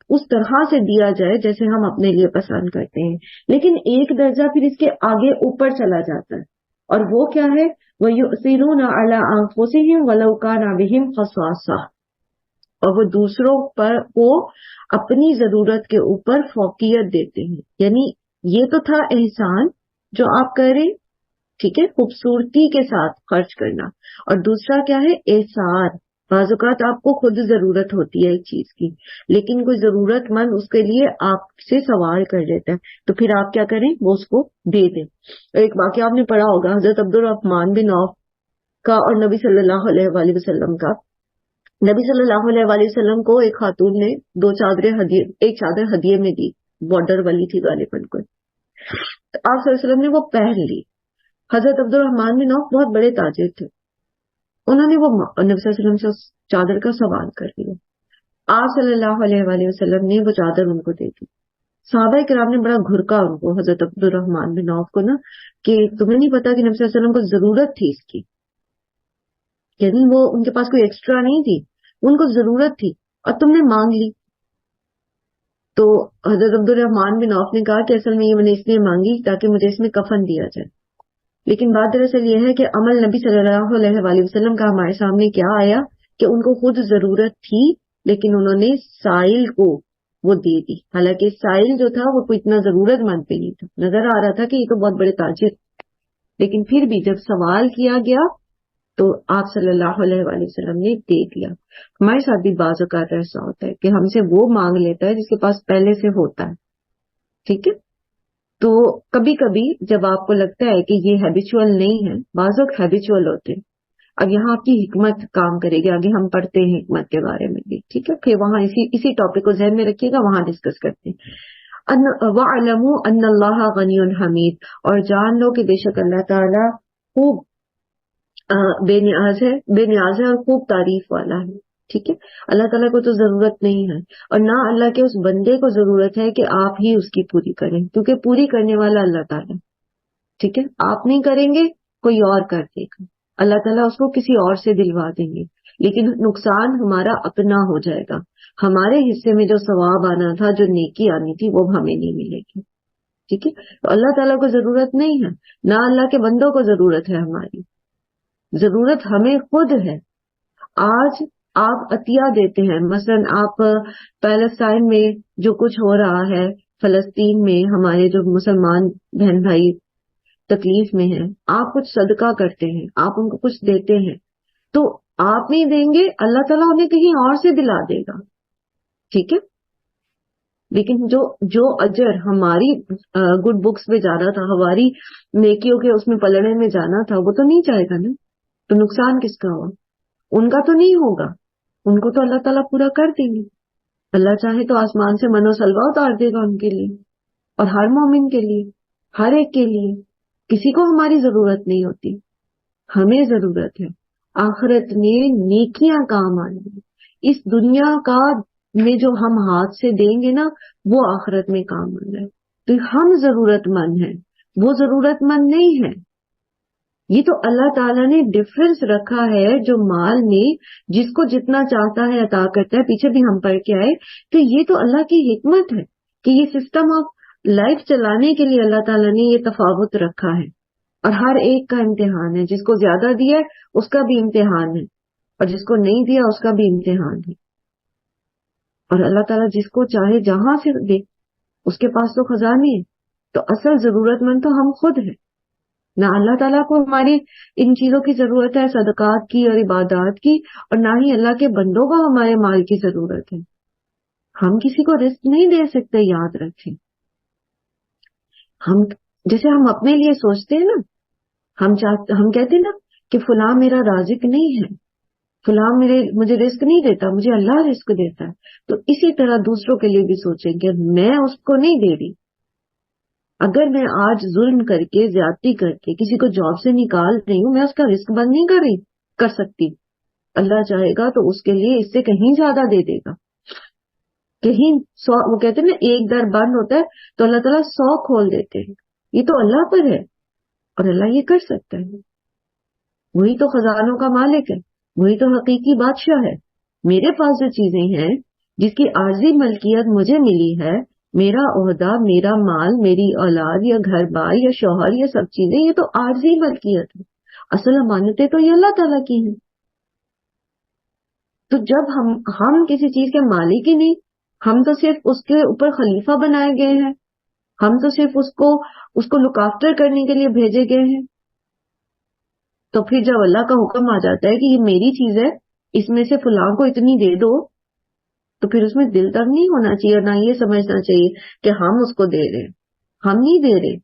اس طرح سے دیا جائے جیسے ہم اپنے لیے پسند کرتے ہیں. لیکن ایک درجہ پھر اس کے آگے اوپر چلا جاتا ہے, اور وہ کیا ہے, وَيُؤْثِرُونَ عَلَىٰ أَنفُسِهِمْ وَلَوْ كَانَ بِهِمْ خَصَاصَةٌ, اور وہ دوسروں پر کو اپنی ضرورت کے اوپر فوقیت دیتے ہیں. یعنی یہ تو تھا احسان جو آپ کریں, ٹھیک ہے, خوبصورتی کے ساتھ خرچ کرنا. اور دوسرا کیا ہے, احسار. بعض اوقات آپ کو خود ضرورت ہوتی ہے ایک چیز کی, لیکن کوئی ضرورت مند اس کے لیے آپ سے سوال کر لیتا ہے, تو پھر آپ کیا کریں, وہ اس کو دے دیں. ایک واقعہ آپ نے پڑھا ہوگا حضرت عبد الرحمن بن عوف کا اور نبی صلی اللہ علیہ وآلہ وسلم کا. نبی صلی اللہ علیہ وآلہ وسلم کو ایک خاتون نے 2 چادریں ایک چادر ہدیے میں دی, بارڈر والی تھی غالباً کوئی. آپ صلی اللہ علیہ وسلم نے وہ پہن لی. حضرت عبد الرحمن بن عوف بہت بڑے تاجر تھے, انہوں نے وہ نبی صلی اللہ علیہ وسلم سے اس چادر کا سوال کر لیا. آپ صلی اللہ علیہ وآلہ وسلم نے وہ چادر ان کو دے دی. صحابہ کرام نے بڑا گھرکا ان کو, حضرت عبد الرحمن بن عوف کو نا, کہ تمہیں نہیں پتا کہ نبی صلی اللہ علیہ وسلم کو ضرورت تھی اس کی, یعنی وہ ان کے پاس کوئی ایکسٹرا نہیں تھی, ان کو ضرورت تھی اور تم نے مانگ لی. تو حضرت عبد الرحمن بن عوف نے کہا کہ اصل میں یہ میں نے اس لیے مانگی تاکہ مجھے اس میں کفن دیا جائے. لیکن بات دراصل یہ ہے کہ عمل نبی صلی اللہ علیہ وآلہ وسلم کا ہمارے سامنے کیا آیا کہ ان کو خود ضرورت تھی, لیکن انہوں نے سائل کو وہ دے دی. حالانکہ سائل جو تھا وہ کوئی اتنا ضرورت مند پہ نہیں تھا, نظر آ رہا تھا کہ یہ تو بہت بڑے تاجر, لیکن پھر بھی جب سوال کیا گیا تو آپ صلی اللہ علیہ وآلہ وسلم نے دے دیا. ہمارے ساتھ بھی بعض اوقات ایسا ہوتا ہے کہ ہم سے وہ مانگ لیتا ہے جس کے پاس پہلے سے ہوتا ہے. ٹھیک ہے. تو کبھی کبھی جب آپ کو لگتا ہے کہ یہ ہیبیچول نہیں ہے, بعض وقت ہیبیچول ہوتے ہیں. اب یہاں آپ کی حکمت کام کرے گی, آگے ہم پڑھتے ہیں حکمت کے بارے میں بھی. ٹھیک ہے. پھر وہاں اسی ٹاپک کو ذہن میں رکھیے گا, وہاں ڈسکس کرتے ہیں. وَاعْلَمُوا أَنَّ اللَّهَ غَنِيٌّ حَمِيدٌ, اور جان لو کہ بے شک اللہ تعالیٰ خوب بے نیاز ہے اور خوب تعریف والا ہے. ٹھیک ہے. اللہ تعالیٰ کو تو ضرورت نہیں ہے, اور نہ اللہ کے اس بندے کو ضرورت ہے کہ آپ ہی اس کی پوری کریں, کیونکہ پوری کرنے والا اللہ تعالیٰ. ٹھیک ہے. آپ نہیں کریں گے, کوئی اور کر دے گا. اللہ تعالیٰ اس کو کسی اور سے دلوا دیں گے, لیکن نقصان ہمارا اپنا ہو جائے گا. ہمارے حصے میں جو ثواب آنا تھا, جو نیکی آنی تھی, وہ ہمیں نہیں ملے گی. ٹھیک ہے. تو اللہ تعالیٰ کو ضرورت نہیں ہے, نہ اللہ کے بندوں کو ضرورت ہے. ہماری ضرورت ہمیں خود ہے. آج آپ عطیہ دیتے ہیں, مثلا آپ پیلسٹائن میں جو کچھ ہو رہا ہے فلسطین میں ہمارے جو مسلمان بہن بھائی تکلیف میں ہیں، آپ کچھ صدقہ کرتے ہیں، آپ ان کو کچھ دیتے ہیں، تو آپ نہیں دیں گے، اللہ تعالیٰ انہیں کہیں اور سے دلا دے گا، ٹھیک ہے؟ لیکن جو اجر ہماری گڈ بکس میں جانا تھا، ہماری نیکیوں کے اس میں پلڑے میں جانا تھا، وہ تو نہیں جائے گا نا، تو نقصان کس کا ہوا؟ ان کا تو نہیں ہوگا، ان کو تو اللہ تعالیٰ پورا کر دیں گے. اللہ چاہے تو آسمان سے من و سلوا اتار دے گا ان کے لیے، اور ہر مومن کے لیے، ہر ایک کے لیے. کسی کو ہماری ضرورت نہیں ہوتی، ہمیں ضرورت ہے آخرت میں نیکیاں کام آئیں. اس دنیا کا میں جو ہم ہاتھ سے دیں گے نا، وہ آخرت میں کام آ جائے. تو ہم ضرورت مند ہیں، وہ ضرورت مند نہیں ہے. یہ تو اللہ تعالیٰ نے ڈفرنس رکھا ہے، جو مال میں جس کو جتنا چاہتا ہے عطا کرتا ہے. پیچھے بھی ہم پڑھ کے آئے کہ یہ تو اللہ کی حکمت ہے کہ یہ سسٹم آف لائف چلانے کے لیے اللہ تعالیٰ نے یہ تفاوت رکھا ہے، اور ہر ایک کا امتحان ہے. جس کو زیادہ دیا ہے اس کا بھی امتحان ہے، اور جس کو نہیں دیا اس کا بھی امتحان ہے. اور اللہ تعالیٰ جس کو چاہے جہاں سے دے، اس کے پاس تو خزانے ہیں. تو اصل ضرورت مند تو ہم خود ہیں. نہ اللہ تعالیٰ کو ہماری ان چیزوں کی ضرورت ہے، صدقات کی اور عبادات کی، اور نہ ہی اللہ کے بندوں کو ہمارے مال کی ضرورت ہے. ہم کسی کو رزق نہیں دے سکتے، یاد رکھیں. ہم جیسے ہم اپنے لیے سوچتے ہیں نا، ہم کہتے ہیں نا کہ فلاں میرا رازق نہیں ہے، فلاں مجھے رزق نہیں دیتا، مجھے اللہ رزق دیتا ہے. تو اسی طرح دوسروں کے لیے بھی سوچیں کہ میں اس کو نہیں دے رہی. اگر میں آج ظلم کر کے، زیادتی کر کے کسی کو جاب سے نکال رہی ہوں، میں اس کا رزق بند نہیں کر سکتی. اللہ چاہے گا تو اس کے لیے اس سے کہیں زیادہ دے دے گا. کہیں 100، وہ کہتے ہیں نا ایک در بند ہوتا ہے تو اللہ تعالیٰ 100 کھول دیتے ہیں. یہ تو اللہ پر ہے، اور اللہ یہ کر سکتا ہے. وہی تو خزانوں کا مالک ہے، وہی تو حقیقی بادشاہ ہے. میرے پاس جو چیزیں ہیں، جس کی عارضی ملکیت مجھے ملی ہے، میرا عہدہ، میرا مال، میری اولاد یا گھر بار یا شوہر، یہ سب چیزیں، یہ تو عارضی ملکیت ہے. اصل امانتیں تو یہ اللہ تعالیٰ کی ہیں. تو جب ہم کسی چیز کے مالک ہی نہیں، ہم تو صرف اس کے اوپر خلیفہ بنائے گئے ہیں، ہم تو صرف اس کو لک آفٹر کرنے کے لیے بھیجے گئے ہیں. تو پھر جب اللہ کا حکم آ جاتا ہے کہ یہ میری چیز ہے، اس میں سے فلاں کو اتنی دے دو، تو پھر اس میں دل تنگ نہیں ہونا چاہیے، نہ یہ سمجھنا چاہیے کہ ہم اس کو دے رہے ہیں. ہم نہیں دے رہے.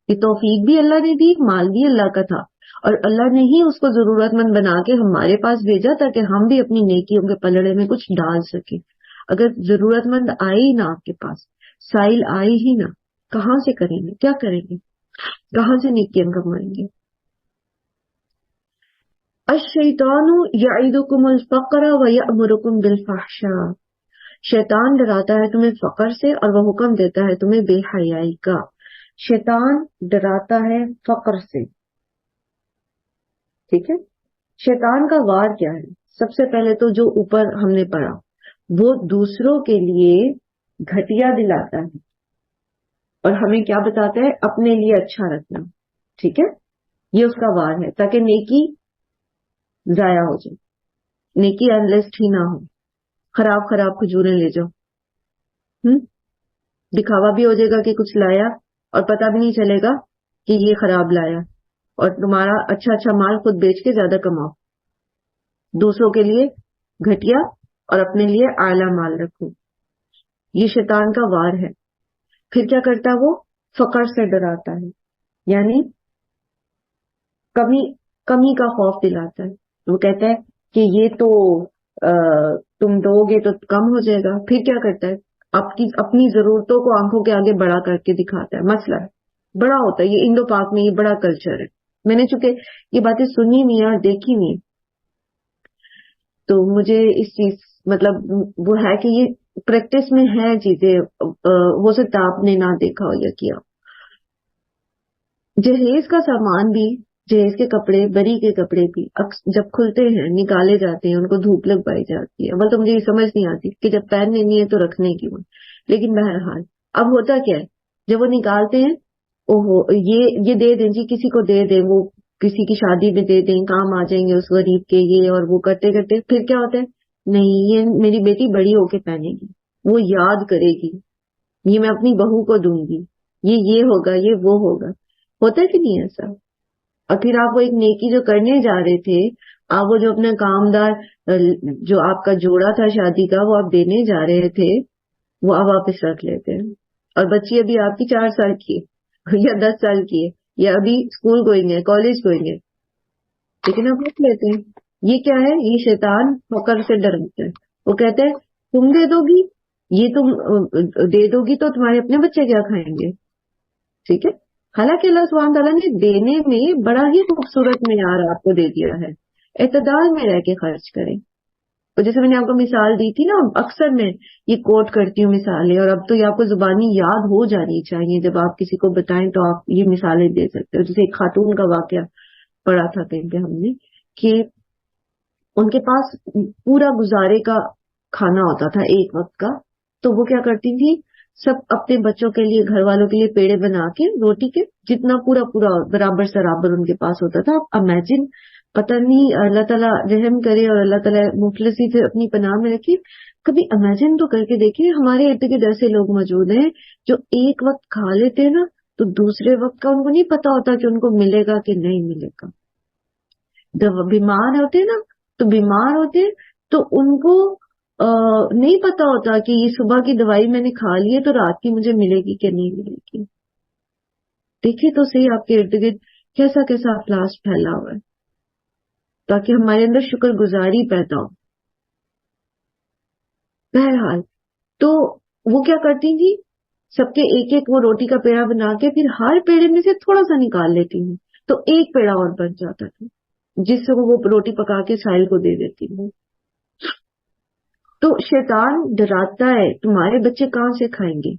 یہ توفیق بھی اللہ نے دی، مال بھی اللہ کا تھا، اور اللہ نے ہی اس کو ضرورت مند بنا کے ہمارے پاس بھیجا تاکہ ہم بھی اپنی نیکیوں کے پلڑے میں کچھ ڈال سکیں. اگر ضرورت مند آئے ہی نہ آپ کے پاس، سائل آئے ہی نہ، کہاں سے کریں گے؟ کیا کریں گے؟ کہاں سے نیکیاں کمائیں گے؟ الشیطان یعدکم الفقر ویأمرکم بالفحشاء. شیطان ڈراتا ہے تمہیں فقر سے، اور وہ حکم دیتا ہے تمہیں بے حیائی کا. شیطان ڈراتا ہے فقر سے، ٹھیک ہے؟ شیطان کا وار کیا ہے؟ سب سے پہلے تو جو اوپر ہم نے پڑھا، وہ دوسروں کے لیے گھٹیا دلاتا ہے، اور ہمیں کیا بتاتا ہے؟ اپنے لیے اچھا رکھنا. ٹھیک ہے؟ یہ اس کا وار ہے، تاکہ نیکی ضائع ہو جائے، نیکی انلسٹ ہی نہ ہو. خراب کھجوریں لے جاؤ، دکھاوا بھی ہو جائے گا کہ کچھ لایا، اور پتہ بھی نہیں چلے گا کہ یہ خراب لایا، اور تمہارا اچھا مال خود بیچ کے زیادہ کماؤ. دوسروں کے لیے گھٹیا اور اپنے لیے اعلیٰ مال رکھو. یہ شیطان کا وار ہے. پھر کیا کرتا ہے؟ وہ فقر سے ڈراتا ہے، یعنی کمی کا خوف دلاتا ہے. وہ کہتا ہے کہ یہ تو تم دو گے تو کم ہو جائے گا. پھر کیا کرتا ہے؟ اپنی ضرورتوں کو آنکھوں کے آگے بڑا کر کے دکھاتا ہے. مسئلہ بڑا ہوتا ہے. یہ انڈو پاک میں یہ بڑا کلچر ہے. میں نے چونکہ یہ باتیں سنی ہوئی ہیں اور دیکھی ہوئی ہیں، تو مجھے اس چیز مطلب وہ ہے کہ یہ پریکٹس میں ہے چیزیں. ہو سکتا آپ نے نہ دیکھا ہو یا کیا. جہیز کا سامان بھی، جہیز کے کپڑے، بری کے کپڑے بھی جب کھلتے ہیں، نکالے جاتے ہیں، ان کو دھوپ لگوائی جاتی ہے. اول تو مجھے یہ سمجھ نہیں آتی کہ جب پہننے نہیں ہے تو رکھنے کیوں. لیکن بہرحال اب ہوتا کیا ہے، جب وہ نکالتے ہیں، اوہو یہ دے دیں جی، کسی کو دے دیں، وہ کسی کی شادی میں دے دیں، کام آ جائیں گے اس غریب کے، یہ اور وہ کرتے کرتے پھر کیا ہوتا ہے؟ نہیں، یہ میری بیٹی بڑی ہو کے پہنے گی، وہ یاد کرے گی، یہ میں اپنی بہو کو دوں گی، یہ ہوگا، یہ وہ ہوگا. ہوتا ہے کہ نہیں ایسا؟ اور پھر آپ وہ ایک نیکی جو کرنے جا رہے تھے، آپ وہ جو اپنا کامدار جو آپ کا جوڑا تھا شادی کا وہ آپ دینے جا رہے تھے، وہ آپ واپس رکھ لیتے ہیں. اور بچی ابھی آپ کی 4 سال کی ہے یا 10 سال کی ہے یا ابھی اسکول گوئنگ ہے، کالج گوئنگ ہے، لیکن آپ رکھ لیتے ہیں. یہ کیا ہے؟ یہ شیطان فقر سے ڈرتا ہے. وہ کہتا ہے تم دے دو گی، یہ تم دے دو گی تو تمہارے اپنے بچے کیا کھائیں گے؟ ٹھیک ہے. حالانکہ اللہ سبحانہ تعالیٰ نے دینے میں بڑا ہی خوبصورت معیار آپ کو دے دیا ہے. اعتدال میں رہ کے خرچ کریں. اور جیسے میں نے آپ کو مثال دی تھی نا، اکثر میں یہ کوٹ کرتی ہوں مثالیں، اور اب تو یہ آپ کو زبانی یاد ہو جانی چاہیے. جب آپ کسی کو بتائیں تو آپ یہ مثالیں دے سکتے ہو. جیسے ایک خاتون کا واقعہ پڑھا تھا کہیں پہ ہم نے کہ ان کے پاس پورا گزارے کا کھانا ہوتا تھا ایک وقت کا، تو وہ کیا کرتی تھی، سب اپنے بچوں کے لیے، گھر والوں کے لیے پیڑے بنا کے روٹی کے جتنا پورا پورا برابر سرابر ان کے پاس ہوتا تھا. آپ امیجن، پتہ نہیں اللہ تعالیٰ رحم کرے اور اللہ تعالیٰ مفلسی سے اپنی پناہ میں رکھے. کبھی امیجن تو کر کے دیکھیں، ہمارے ارد گرد ایسے لوگ موجود ہیں جو ایک وقت کھا لیتے ہیں نا تو دوسرے وقت کا ان کو نہیں پتا ہوتا کہ ان کو ملے گا کہ نہیں ملے گا. جب بیمار ہوتے نا تو بیمار ہوتے تو ان کو نہیں پتا ہوتا کہ یہ صبح کی دوائی میں نے کھا لی ہے تو رات کی مجھے ملے گی کہ نہیں ملے گی. دیکھیے تو صحیح آپ کے ارد گرد کیسا کیسا افلاس پھیلا ہوا ہے، تاکہ ہمارے اندر شکر گزاری پیدا ہو. بہرحال تو وہ کیا کرتی تھی، سب کے ایک ایک وہ روٹی کا پیڑا بنا کے پھر ہر پیڑے میں سے تھوڑا سا نکال لیتی ہوں تو ایک پیڑا اور بن جاتا تھا، جس سے وہ روٹی پکا کے ساحل کو دے دیتی ہوں. تو شیطان ڈراتا ہے تمہارے بچے کہاں سے کھائیں گے.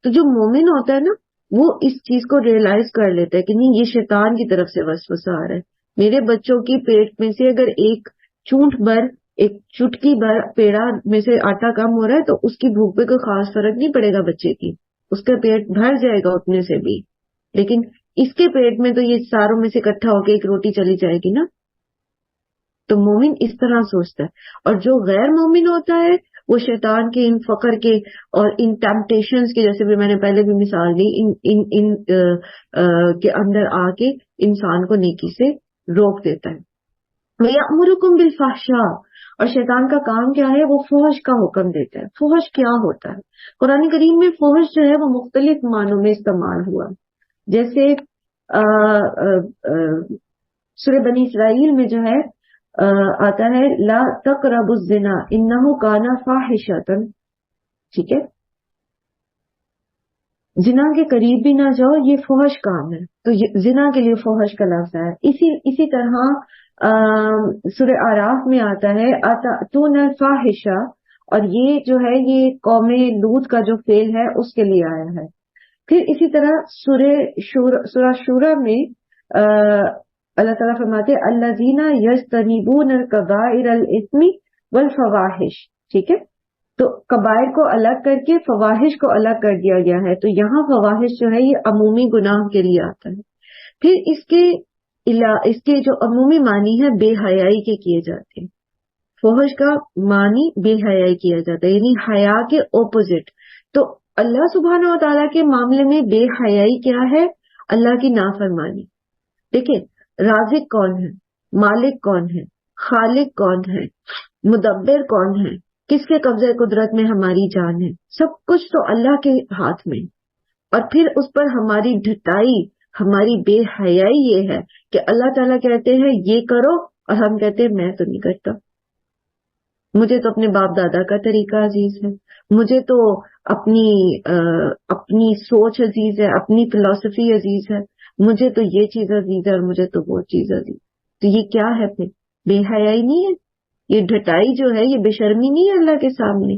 تو جو مومن ہوتا ہے نا وہ اس چیز کو ریئلائز کر لیتا ہے کہ نہیں، یہ شیطان کی طرف سے وسوسہ آ رہا ہے. میرے بچوں کی پیٹ میں سے اگر ایک چونٹ بھر، ایک چٹکی بھر پیڑا میں سے آٹا کم ہو رہا ہے تو اس کی بھوک پہ کوئی خاص فرق نہیں پڑے گا بچے کی، اس کا پیٹ بھر جائے گا اتنے سے بھی. لیکن اس کے پیٹ میں تو یہ ساروں میں سے اکٹھا ہو کے ایک روٹی چلی جائے گی نا. تو مومن اس طرح سوچتا ہے. اور جو غیر مومن ہوتا ہے وہ شیطان کے ان فقر کے اور ان ٹیمپٹیشنز کے، جیسے بھی میں نے پہلے بھی مثال دی، ان کے اندر آ کے انسان کو نیکی سے روک دیتا ہے. وَيَأْمُرُكُمْ بِالْفَحْشَاءِ، اور شیطان کا کام کیا ہے، وہ فحش کا حکم دیتا ہے. فحش کیا ہوتا ہے؟ قرآن کریم میں فحش جو ہے وہ مختلف معنوں میں استعمال ہوا. جیسے سورہ بنی اسرائیل میں جو ہے آتا ہے لا تقربوا الزنا انہ کان فاحشۃ. ٹھیک ہے، زنا کے قریب بھی نہ جاؤ، یہ فحش کام ہے. تو زنا کے لیے فحش کا لفظ ہے. اسی طرح سورہ اعراف میں آتا ہے اتاتون الفاحشہ، اور یہ جو ہے یہ قوم لوط کا جو فعل ہے اس کے لیے آیا ہے. پھر اسی طرح سورہ شورى میں اللہ تعالیٰ فرماتے الذین یجتنبون الکبائر الاثم والفواحش. ٹھیک ہے، تو کبائر کو الگ کر کے فواحش کو الگ کر دیا گیا ہے. تو یہاں فواحش جو ہے یہ عمومی گناہ کے لیے آتا ہے. پھر اس کے جو عمومی معنی ہے بے حیائی کے کیے جاتے ہیں. فحش کا معنی بے حیائی کیا جاتا ہے، یعنی حیا کے اپوزٹ. تو اللہ سبحانہ و تعالیٰ کے معاملے میں بے حیائی کیا ہے؟ اللہ کی نافرمانی. دیکھیں، رازق کون ہے، مالک کون ہے، خالق کون ہے، مدبر کون ہے، کس کے قبضے قدرت میں ہماری جان ہے؟ سب کچھ تو اللہ کے ہاتھ میں. اور پھر اس پر ہماری ڈھٹائی، ہماری بے حیائی یہ ہے کہ اللہ تعالیٰ کہتے ہیں یہ کرو اور ہم کہتے ہیں میں تو نہیں کرتا، مجھے تو اپنے باپ دادا کا طریقہ عزیز ہے، مجھے تو اپنی سوچ عزیز ہے، اپنی فلسفی عزیز ہے، مجھے تو یہ چیز عزیز ہے اور مجھے تو وہ چیز عزیز. تو یہ کیا ہے؟ پھر بے حیائی نہیں ہے؟ یہ ڈھٹائی جو ہے یہ بے شرمی نہیں ہے اللہ کے سامنے؟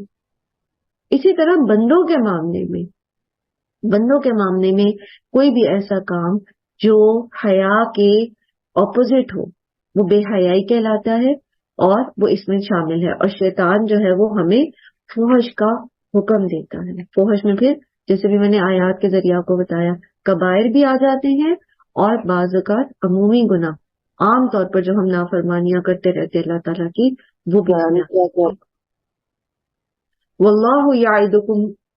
اسی طرح بندوں کے معاملے میں کوئی بھی ایسا کام جو حیا کے اپوزٹ ہو وہ بے حیائی کہلاتا ہے اور وہ اس میں شامل ہے. اور شیطان جو ہے وہ ہمیں فحش کا حکم دیتا ہے. فحش میں پھر جیسے بھی میں نے آیات کے ذریعہ کو بتایا کبائر بھی آ جاتے ہیں اور بعض اوقات عمومی گناہ عام طور پر جو ہم نافرمانیاں کرتے رہتے اللہ تعالیٰ کی وہ بھی. واللہ یعدکم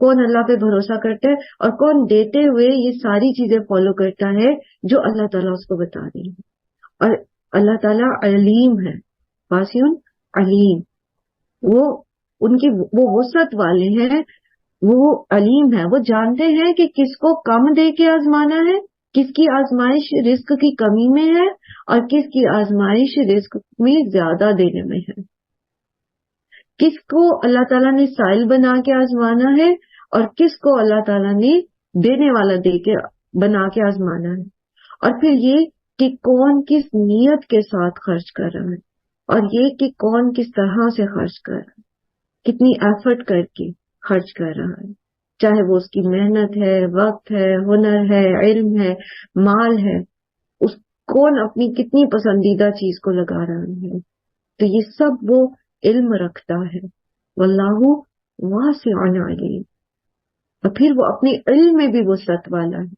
کون اللہ پہ بھروسہ کرتا ہے اور کون دیتے ہوئے یہ ساری چیزیں فالو کرتا ہے جو اللہ تعالیٰ اس کو بتا رہی ہے. اور اللہ تعالیٰ علیم ہے، واسع علیم، وہ ان کی وہ وسعت والے ہیں، وہ علیم ہے، وہ جانتے ہیں کہ کس کو کم دے کے آزمانا ہے، کس کی آزمائش رزق کی کمی میں ہے اور کس کی آزمائش رزق میں زیادہ دینے میں ہے. کس کو اللہ تعالیٰ نے سائل بنا کے آزمانا ہے اور کس کو اللہ تعالیٰ نے دینے والا دے کے بنا کے آزمانا ہے. اور پھر یہ کہ کون کس نیت کے ساتھ خرچ کر رہا ہے اور یہ کہ کون کس طرح سے خرچ کر رہا ہے، کتنی ایفرٹ کر کے خرچ کر رہا ہے، چاہے وہ اس کی محنت ہے، وقت ہے، ہنر ہے، علم ہے، مال ہے، اس کون اپنی کتنی پسندیدہ چیز کو لگا رہا ہے. تو یہ سب وہ علم رکھتا ہے. واللہ واسع علیم. اور پھر وہ اپنے علم میں بھی وسعت والا ہے،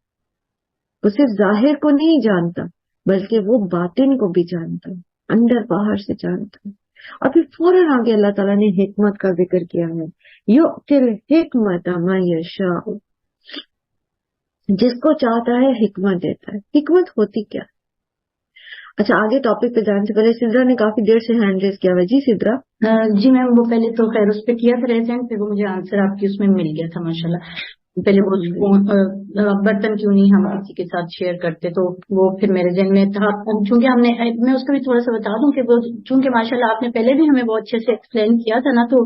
وہ صرف ظاہر کو نہیں جانتا بلکہ وہ باطن کو بھی جانتا ہے، اندر باہر سے جانتا ہے. اور پھر فوراً آگے اللہ تعالیٰ نے حکمت کا ذکر کیا ہے. یؤتی الحکمت من یشاء، جس کو چاہتا ہے حکمت دیتا ہے. حکمت ہوتی کیا؟ اچھا، آگے ٹاپک پہ جانے سے پہلے سدرا نے کافی دیر سے ہینڈ ریز کیا ہوا. جی سدرا. جی میم، وہ پہلے تو خیر اس پہ کیا تھا ریزینٹ، پھر وہ مجھے آنسر آپ کی اس میں مل گیا تھا ماشاءاللہ. پہلے وہ برتن کیوں نہیں ہم کسی کے ساتھ شیئر کرتے، تو وہ پھر میرے ذہن میں تھا. چونکہ ہم نے، میں اس کو بھی تھوڑا سا بتا دوں کہ وہ چونکہ ماشاءاللہ آپ نے پہلے بھی ہمیں بہت اچھے سے ایکسپلین کیا تھا نا، تو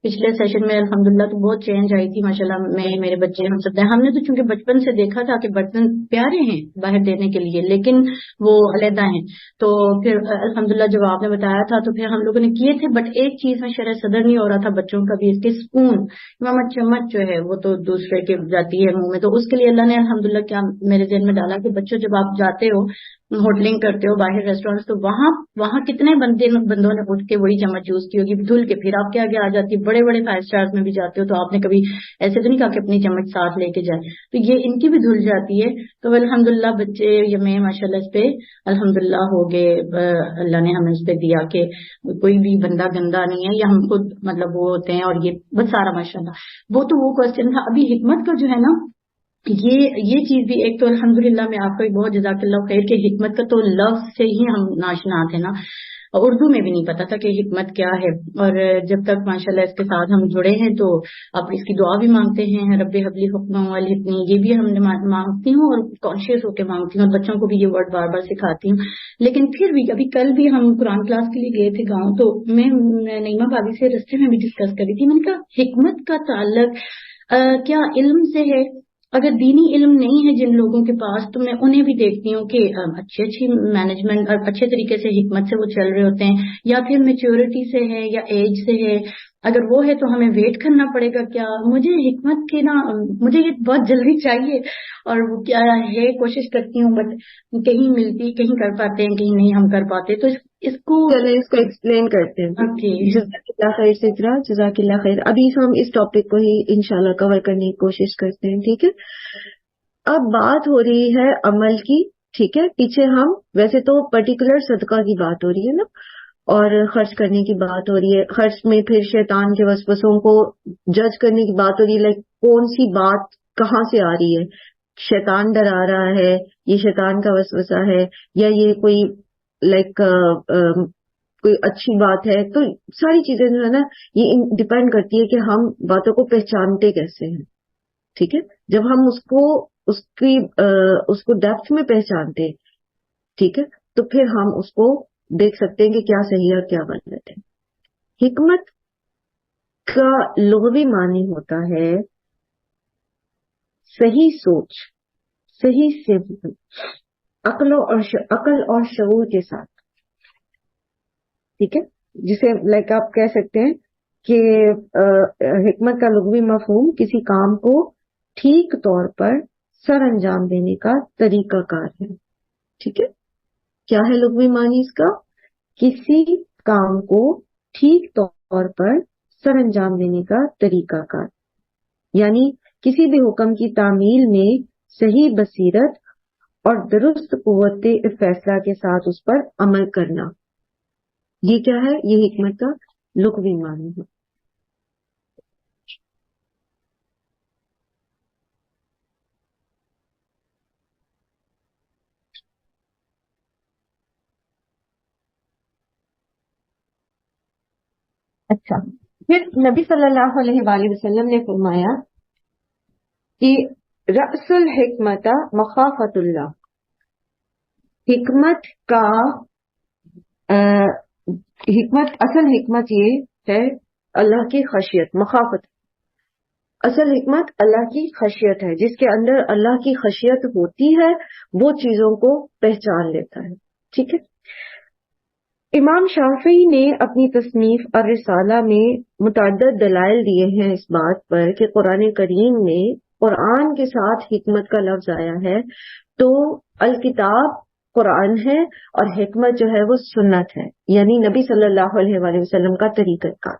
پچھلے سیشن میں الحمدللہ تو بہت چینج آئی تھی ماشاءاللہ. میں، میرے بچے، ہم سب ہم نے تو چونکہ بچپن سے دیکھا تھا کہ برتن پیارے ہیں باہر دینے کے لیے لیکن وہ علیحدہ ہیں. تو پھر الحمدللہ جب آپ نے بتایا تھا تو پھر ہم لوگوں نے کیے تھے. بٹ ایک چیز میں شرح صدر نہیں ہو رہا تھا بچوں کا بھی، اس کے اسپون امام چمچ جو ہے وہ تو دوسرے کے جاتی ہے منہ میں، تو اس کے لیے اللہ نے الحمدللہ کیا میرے ذہن میں ڈالا کہ بچوں جب آپ جاتے ہو ہوٹلنگ کرتے ہو باہر ریسٹورینٹ، تو وہاں کتنے بندوں نے اٹھ کے وہی چمچ یوز کی ہوگی دھل کے، پھر آپ کے آگے آ جاتی ہے. بڑے بڑے 5 اسٹار میں بھی جاتے ہو تو آپ نے کبھی ایسے تو نہیں کہا کہ اپنی چمچ ساتھ لے کے جائے، تو یہ ان کی بھی دھل جاتی ہے. تو الحمدللہ بچے یا میں ماشاءاللہ اس پہ الحمدللہ ہو گئے. اللہ نے ہمیں اس پہ دیا کہ کوئی بھی بندہ گندا نہیں ہے، یا ہم خود مطلب وہ ہوتے ہیں، اور یہ بس سارا ماشاءاللہ. وہ تو وہ کوشچن تھا. ابھی حکمت کا جو ہے نا، یہ چیز بھی ایک تو الحمدللہ میں آپ کو بہت جزاک اللہ خیر کہ حکمت کا تو لفظ سے ہی ہم ناشنا تھے نا، اردو میں بھی نہیں پتا تھا کہ حکمت کیا ہے. اور جب تک ماشاءاللہ اس کے ساتھ ہم جڑے ہیں تو اب اس کی دعا بھی مانگتے ہیں، رب حبلی حکما والحکمی، یہ بھی ہم نے مانگتی ہوں اور کانشیس ہو کے مانگتی ہوں، اور بچوں کو بھی یہ ورڈ بار بار سکھاتی ہوں. لیکن پھر بھی ابھی کل بھی ہم قرآن کلاس کے لیے گئے تھے گاؤں، تو میں نعیمہ بھابھی سے رستے میں بھی ڈسکس کر رہی تھی. میں نے کہا حکمت کا تعلق کیا علم سے ہے؟ اگر دینی علم نہیں ہے جن لوگوں کے پاس، تو میں انہیں بھی دیکھتی ہوں کہ اچھی مینجمنٹ اور اچھے طریقے سے حکمت سے وہ چل رہے ہوتے ہیں، یا پھر میچورٹی سے ہے یا ایج سے ہے. اگر وہ ہے تو ہمیں ویٹ کرنا پڑے گا کیا؟ مجھے حکمت کے نا، مجھے یہ بہت جلدی چاہیے، اور وہ کیا ہے کوشش کرتی ہوں بٹ کہیں ملتی، کہیں کر پاتے ہیں، کہیں نہیں ہم کر پاتے. تو اس کو چلیں اس کو ایکسپلین کرتے ہیں. جزاک اللہ خیر سدرا، جزاک اللہ خیر. ابھی ہم اس ٹاپک کو ہی انشاءاللہ کور کرنے کی کوشش کرتے ہیں، ٹھیک ہے. اب بات ہو رہی ہے عمل کی، ٹھیک ہے. پیچھے ہم ویسے تو پرٹیکولر صدقہ کی بات ہو رہی ہے نا، اور خرچ کرنے کی بات ہو رہی ہے. خرچ میں پھر شیطان کے وسوسوں کو جج کرنے کی بات ہو رہی ہے، لائک کون سی بات کہاں سے آ رہی ہے، شیطان ڈرا رہا ہے، یہ شیطان کا وسوسہ ہے، یا یہ کوئی لائک کوئی اچھی بات ہے. تو ساری چیزیں جو ہے نا یہ ڈپینڈ کرتی ہے کہ ہم باتوں کو پہچانتے کیسے ہیں، ٹھیک ہے. جب ہم اس کو ڈیپتھ میں پہچانتے، ٹھیک ہے، تو پھر ہم اس کو دیکھ سکتے ہیں کہ کیا صحیح ہے کیا غلط ہے. حکمت کا لغوی معنی ہوتا ہے صحیح سوچ، صحیح سے عقل اور شعور کے ساتھ، ٹھیک ہے. جسے لائک آپ کہہ سکتے ہیں کہ حکمت کا لغوی مفہوم کسی کام کو ٹھیک طور پر سر انجام دینے کا طریقہ کار ہے، ٹھیک ہے. کیا ہے لغوی معنی اس کا؟ کسی کام کو ٹھیک طور پر سر انجام دینے کا طریقہ کار، یعنی کسی بھی حکم کی تعمیل میں صحیح بصیرت اور درست قوت فیصلہ کے ساتھ اس پر عمل کرنا. یہ کیا ہے؟ یہ حکمت کا لغوی معنی ہے. اچھا، پھر نبی صلی اللہ علیہ وآلہ وسلم نے فرمایا کہ رأس الحکمت مخافت اللہ، حکمت کا اصل حکمت یہ ہے اللہ کی خشیت، مخافت، اصل حکمت اللہ کی خشیت ہے. جس کے اندر اللہ کی خشیت ہوتی ہے وہ چیزوں کو پہچان لیتا ہے. ٹھیک ہے. امام شافعی نے اپنی تصنیف الرسالہ میں متعدد دلائل دیے ہیں اس بات پر کہ قرآن کریم میں قرآن کے ساتھ حکمت کا لفظ آیا ہے تو الکتاب قرآن ہے اور حکمت جو ہے وہ سنت ہے، یعنی نبی صلی اللہ علیہ وآلہ وسلم کا طریقہ کار.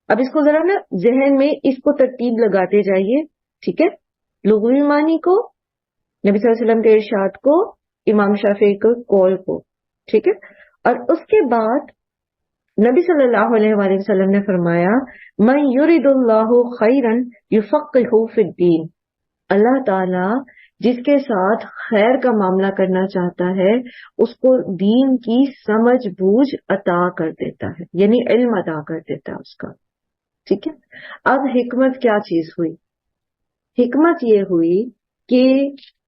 اب اس کو ذرا نا ذہن میں اس کو ترتیب لگاتے جائیے. ٹھیک ہے. لغوی معنی کو، نبی صلی اللہ علیہ وسلم کے ارشاد کو، امام شافعی کے قول کو. ٹھیک ہے. اور اس کے بعد نبی صلی اللہ علیہ وآلہ وسلم نے فرمایا من یرید اللہ خیرا یفقہہ فی الدین، اللہ تعالی جس کے ساتھ خیر کا معاملہ کرنا چاہتا ہے اس کو دین کی سمجھ بوجھ عطا کر دیتا ہے، یعنی علم عطا کر دیتا ہے اس کا. ٹھیک ہے. اب حکمت کیا چیز ہوئی؟ حکمت یہ ہوئی کہ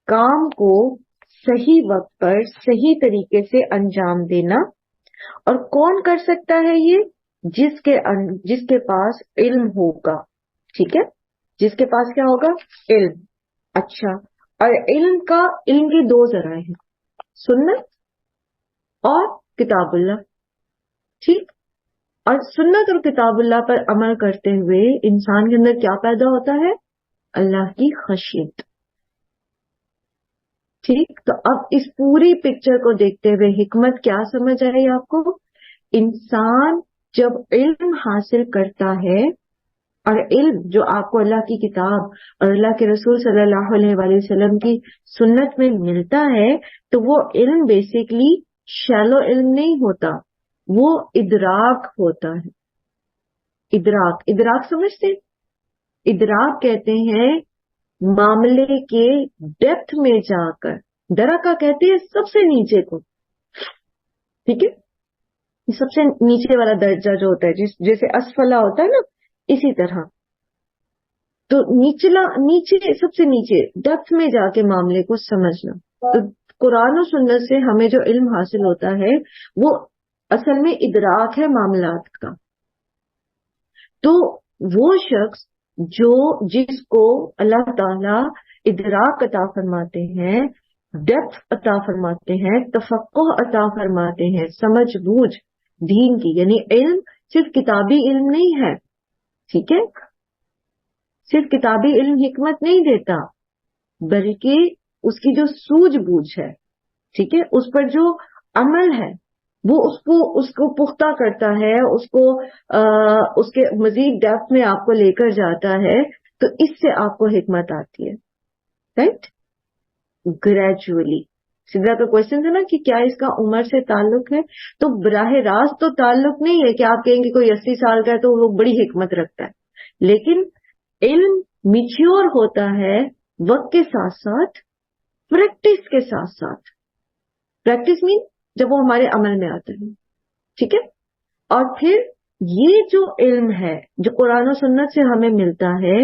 کام کو صحیح وقت پر صحیح طریقے سے انجام دینا. اور کون کر سکتا ہے یہ؟ جس کے پاس علم ہوگا. ٹھیک ہے. جس کے پاس کیا ہوگا؟ علم. اچھا، اور علم کی دو ذرائع ہیں، سنت اور کتاب اللہ. ٹھیک. اور سنت اور کتاب اللہ پر عمل کرتے ہوئے انسان کے اندر کیا پیدا ہوتا ہے؟ اللہ کی خشیت. ٹھیک. تو اب اس پوری پکچر کو دیکھتے ہوئے حکمت کیا سمجھ آئی آپ کو؟ انسان جب علم حاصل کرتا ہے، اور علم جو آپ کو اللہ کی کتاب اور اللہ کے رسول صلی اللہ علیہ وآلہ وسلم کی سنت میں ملتا ہے، تو وہ علم بیسیکلی شیلو علم نہیں ہوتا، وہ ادراک ہوتا ہے. ادراک سمجھتے؟ ادراک کہتے ہیں معاملے کے ڈیپتھ میں جا کر، درکا کہتے ہیں سب سے نیچے کو. ٹھیک ہے. سب سے نیچے والا درجہ جو ہوتا ہے، جیسے اسفلا ہوتا ہے نا، اسی طرح. تو نیچے سب سے نیچے ڈیپتھ میں جا کے معاملے کو سمجھنا. تو قرآن و سنت سے ہمیں جو علم حاصل ہوتا ہے وہ اصل میں ادراک ہے معاملات کا. تو وہ شخص جس کو اللہ تعالی ادراک عطا فرماتے ہیں، ڈیپتھ عطا فرماتے ہیں، تفقہ عطا فرماتے ہیں، سمجھ بوجھ دین کی، یعنی علم صرف کتابی علم نہیں ہے. ٹھیک ہے. صرف کتابی علم حکمت نہیں دیتا، بلکہ اس کی جو سوجھ بوجھ ہے، ٹھیک ہے، اس پر جو عمل ہے وہ اس کو پختہ کرتا ہے، اس کے مزید ڈیپتھ میں آپ کو لے کر جاتا ہے. تو اس سے آپ کو حکمت آتی ہے. رائٹ. گریجولی. سدھا کا کوشچن تھا نا کہ کیا اس کا عمر سے تعلق ہے؟ تو براہ راست تو تعلق نہیں ہے کہ آپ کہیں گے کوئی 80 سال کا ہے تو وہ بڑی حکمت رکھتا ہے. لیکن علم میچیور ہوتا ہے وقت کے ساتھ ساتھ، پریکٹس کے ساتھ ساتھ. پریکٹس مین جب وہ ہمارے عمل میں آتا ہے. ٹھیک ہے. اور پھر یہ جو علم ہے جو قرآن و سنت سے ہمیں ملتا ہے،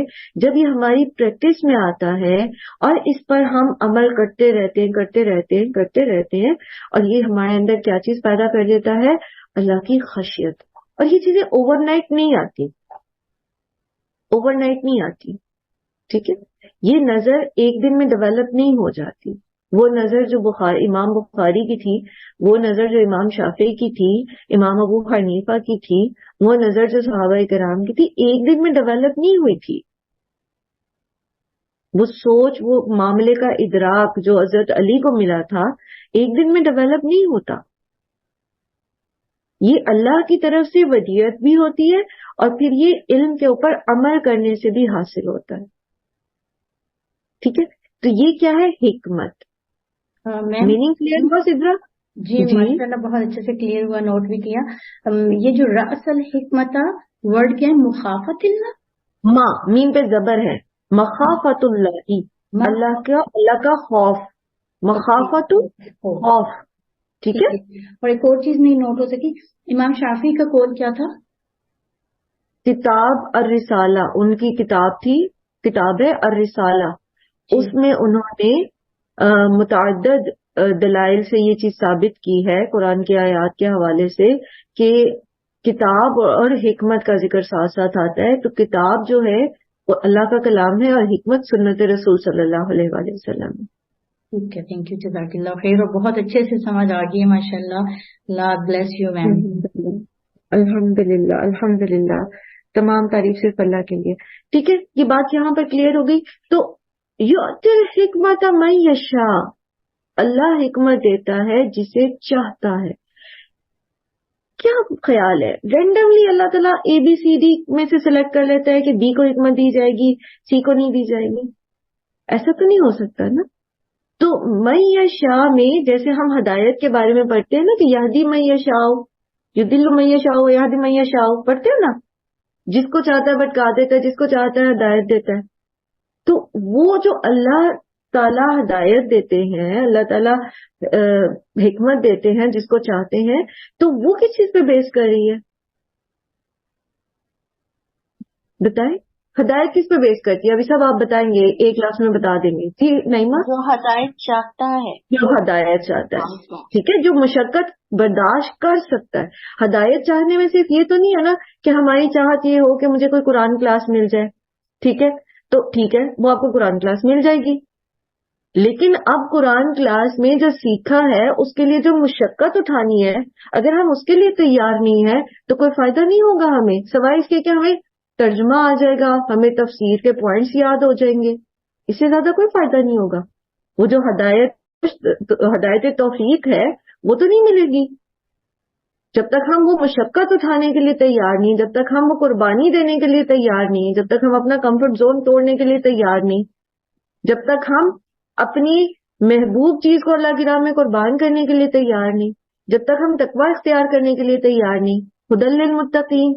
جب یہ ہماری پریکٹس میں آتا ہے اور اس پر ہم عمل کرتے رہتے ہیں اور یہ ہمارے اندر کیا چیز پیدا کر دیتا ہے؟ اللہ کی خشیت. اور یہ چیزیں اوور نائٹ نہیں آتی. ٹھیک ہے. یہ نظر ایک دن میں ڈیولپ نہیں ہو جاتی. وہ نظر جو امام بخاری کی تھی، وہ نظر جو امام شافعی کی تھی، امام ابو حنیفہ کی تھی، وہ نظر جو صحابہ کرام کی تھی، ایک دن میں ڈیولپ نہیں ہوئی تھی. وہ سوچ، وہ معاملے کا ادراک جو حضرت علی کو ملا تھا، ایک دن میں ڈیولپ نہیں ہوتا. یہ اللہ کی طرف سے ودیعت بھی ہوتی ہے اور پھر یہ علم کے اوپر عمل کرنے سے بھی حاصل ہوتا ہے. ٹھیک ہے. تو یہ کیا ہے؟ حکمت. میننگ کلیئر ہوا سدرا؟ جی ماشاءاللہ بہت اچھے سے کلیئر ہوا، نوٹ بھی کیا. یہ جو رأس الحکمت ورڈ کیا ہے؟ مخافت اللہ. میم پہ زبر ہے، مخافت اللہ، اللہ کا خوف، مخافت خوف. ٹھیک ہے. اور ایک اور چیز نہیں نوٹ ہو سکی، امام شافعی کا قول کیا تھا؟ کتاب الرسالہ، ان کی کتاب تھی، کتاب ہے الرسالہ، اس میں انہوں نے متعدد دلائل سے یہ چیز ثابت کی ہے قرآن کی آیات کے حوالے سے کہ کتاب اور حکمت کا ذکر ساتھ ساتھ آتا ہے. تو کتاب جو ہے وہ اللہ کا کلام ہے اور حکمت سنت رسول صلی اللہ علیہ وآلہ وسلم ہے. ٹھیک ہے، تھینک یو، جزاک اللہ خیر، اور بہت اچھے سے سمجھ آ گئی ہے ماشاء اللہ. اللہ بلیس یو میم. الحمدللہ الحمدللہ، تمام تعریف صرف اللہ کے لیے. ٹھیک ہے، یہ بات یہاں پر کلیئر ہو گئی. تو یؤتی الحکمت من یشاء، اللہ حکمت دیتا ہے جسے چاہتا ہے. کیا خیال ہے، رینڈملی اللہ تعالیٰ اے بی سی ڈی میں سے سلیکٹ کر لیتا ہے کہ بی کو حکمت دی جائے گی، سی کو نہیں دی جائے گی؟ ایسا تو نہیں ہو سکتا نا. تو من یشاء میں جیسے ہم ہدایت کے بارے میں پڑھتے ہیں نا کہ یہدی من یشاء، یضل من یشاء یہدی من یشاء، پڑھتے ہیں نا، جس کو چاہتا ہے بھٹکا دیتا ہے، جس کو چاہتا ہے ہدایت دیتا ہے. تو وہ جو اللہ تعالیٰ ہدایت دیتے ہیں، اللہ تعالیٰ حکمت دیتے ہیں جس کو چاہتے ہیں، تو وہ کس چیز پہ بیس کر رہی ہے بتائیں؟ ہدایت کس پہ بیس کرتی ہے؟ ابھی سب آپ بتائیں گے، ایک کلاس میں بتا دیں گے. جی نعیمہ؟ جو ہدایت چاہتا ہے، جو ہدایت چاہتا ہے، ٹھیک ہے، جو مشقت برداشت کر سکتا ہے. ہدایت چاہنے میں صرف یہ تو نہیں ہے نا کہ ہماری چاہت یہ ہو کہ مجھے کوئی قرآن کلاس مل جائے، ٹھیک ہے، تو ٹھیک ہے وہ آپ کو قرآن کلاس مل جائے گی، لیکن اب قرآن کلاس میں جو سیکھا ہے اس کے لیے جو مشقت اٹھانی ہے، اگر ہم اس کے لیے تیار نہیں ہے تو کوئی فائدہ نہیں ہوگا ہمیں، سوائے اس کے کہ ہمیں ترجمہ آ جائے گا، ہمیں تفسیر کے پوائنٹس یاد ہو جائیں گے، اس سے زیادہ کوئی فائدہ نہیں ہوگا. وہ جو ہدایت توفیق ہے وہ تو نہیں ملے گی جب تک ہم وہ مشقت اٹھانے کے لیے تیار نہیں، جب تک ہم وہ قربانی دینے کے لیے تیار نہیں، جب تک ہم اپنا کمفرٹ زون توڑنے کے لیے تیار نہیں، جب تک ہم اپنی محبوب چیز کو اللہ کی راہ میں قربان کرنے کے لیے تیار نہیں، جب تک ہم تقوی اختیار کرنے کے لیے تیار نہیں، ہدی للمتقین،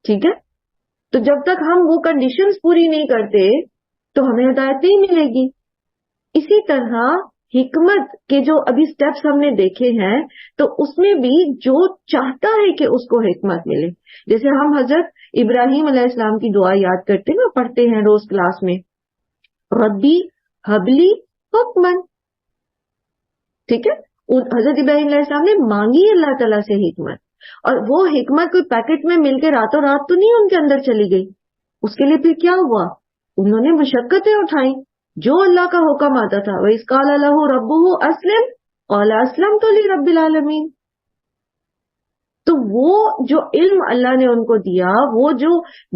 ٹھیک ہے. تو جب تک ہم وہ کنڈیشنز پوری نہیں کرتے تو ہمیں ہدایت نہیں ملے گی. اسی طرح حکمت کے جو ابھی سٹیپس ہم نے دیکھے ہیں تو اس میں بھی جو چاہتا ہے کہ اس کو حکمت ملے، جیسے ہم حضرت ابراہیم علیہ السلام کی دعا یاد کرتے ہیں، پڑھتے ہیں روز کلاس میں، ربی حبلی حکمن، ٹھیک ہے. حضرت ابراہیم علیہ السلام نے مانگی اللہ تعالیٰ سے حکمت، اور وہ حکمت کوئی پیکٹ میں مل کے راتوں رات تو نہیں ان کے اندر چلی گئی. اس کے لیے پھر کیا ہوا؟ انہوں نے مشقتیں اٹھائیں، جو اللہ کا حکم آتا تھا. وَإِذْ قَالَ لَهُ رَبُّهُ أَسْلِمْ قَالَ أَسْلَمْتُ لِرَبِّ الْعَالَمِينَ. تو وہ جو علم اللہ نے ان کو دیا، وہ جو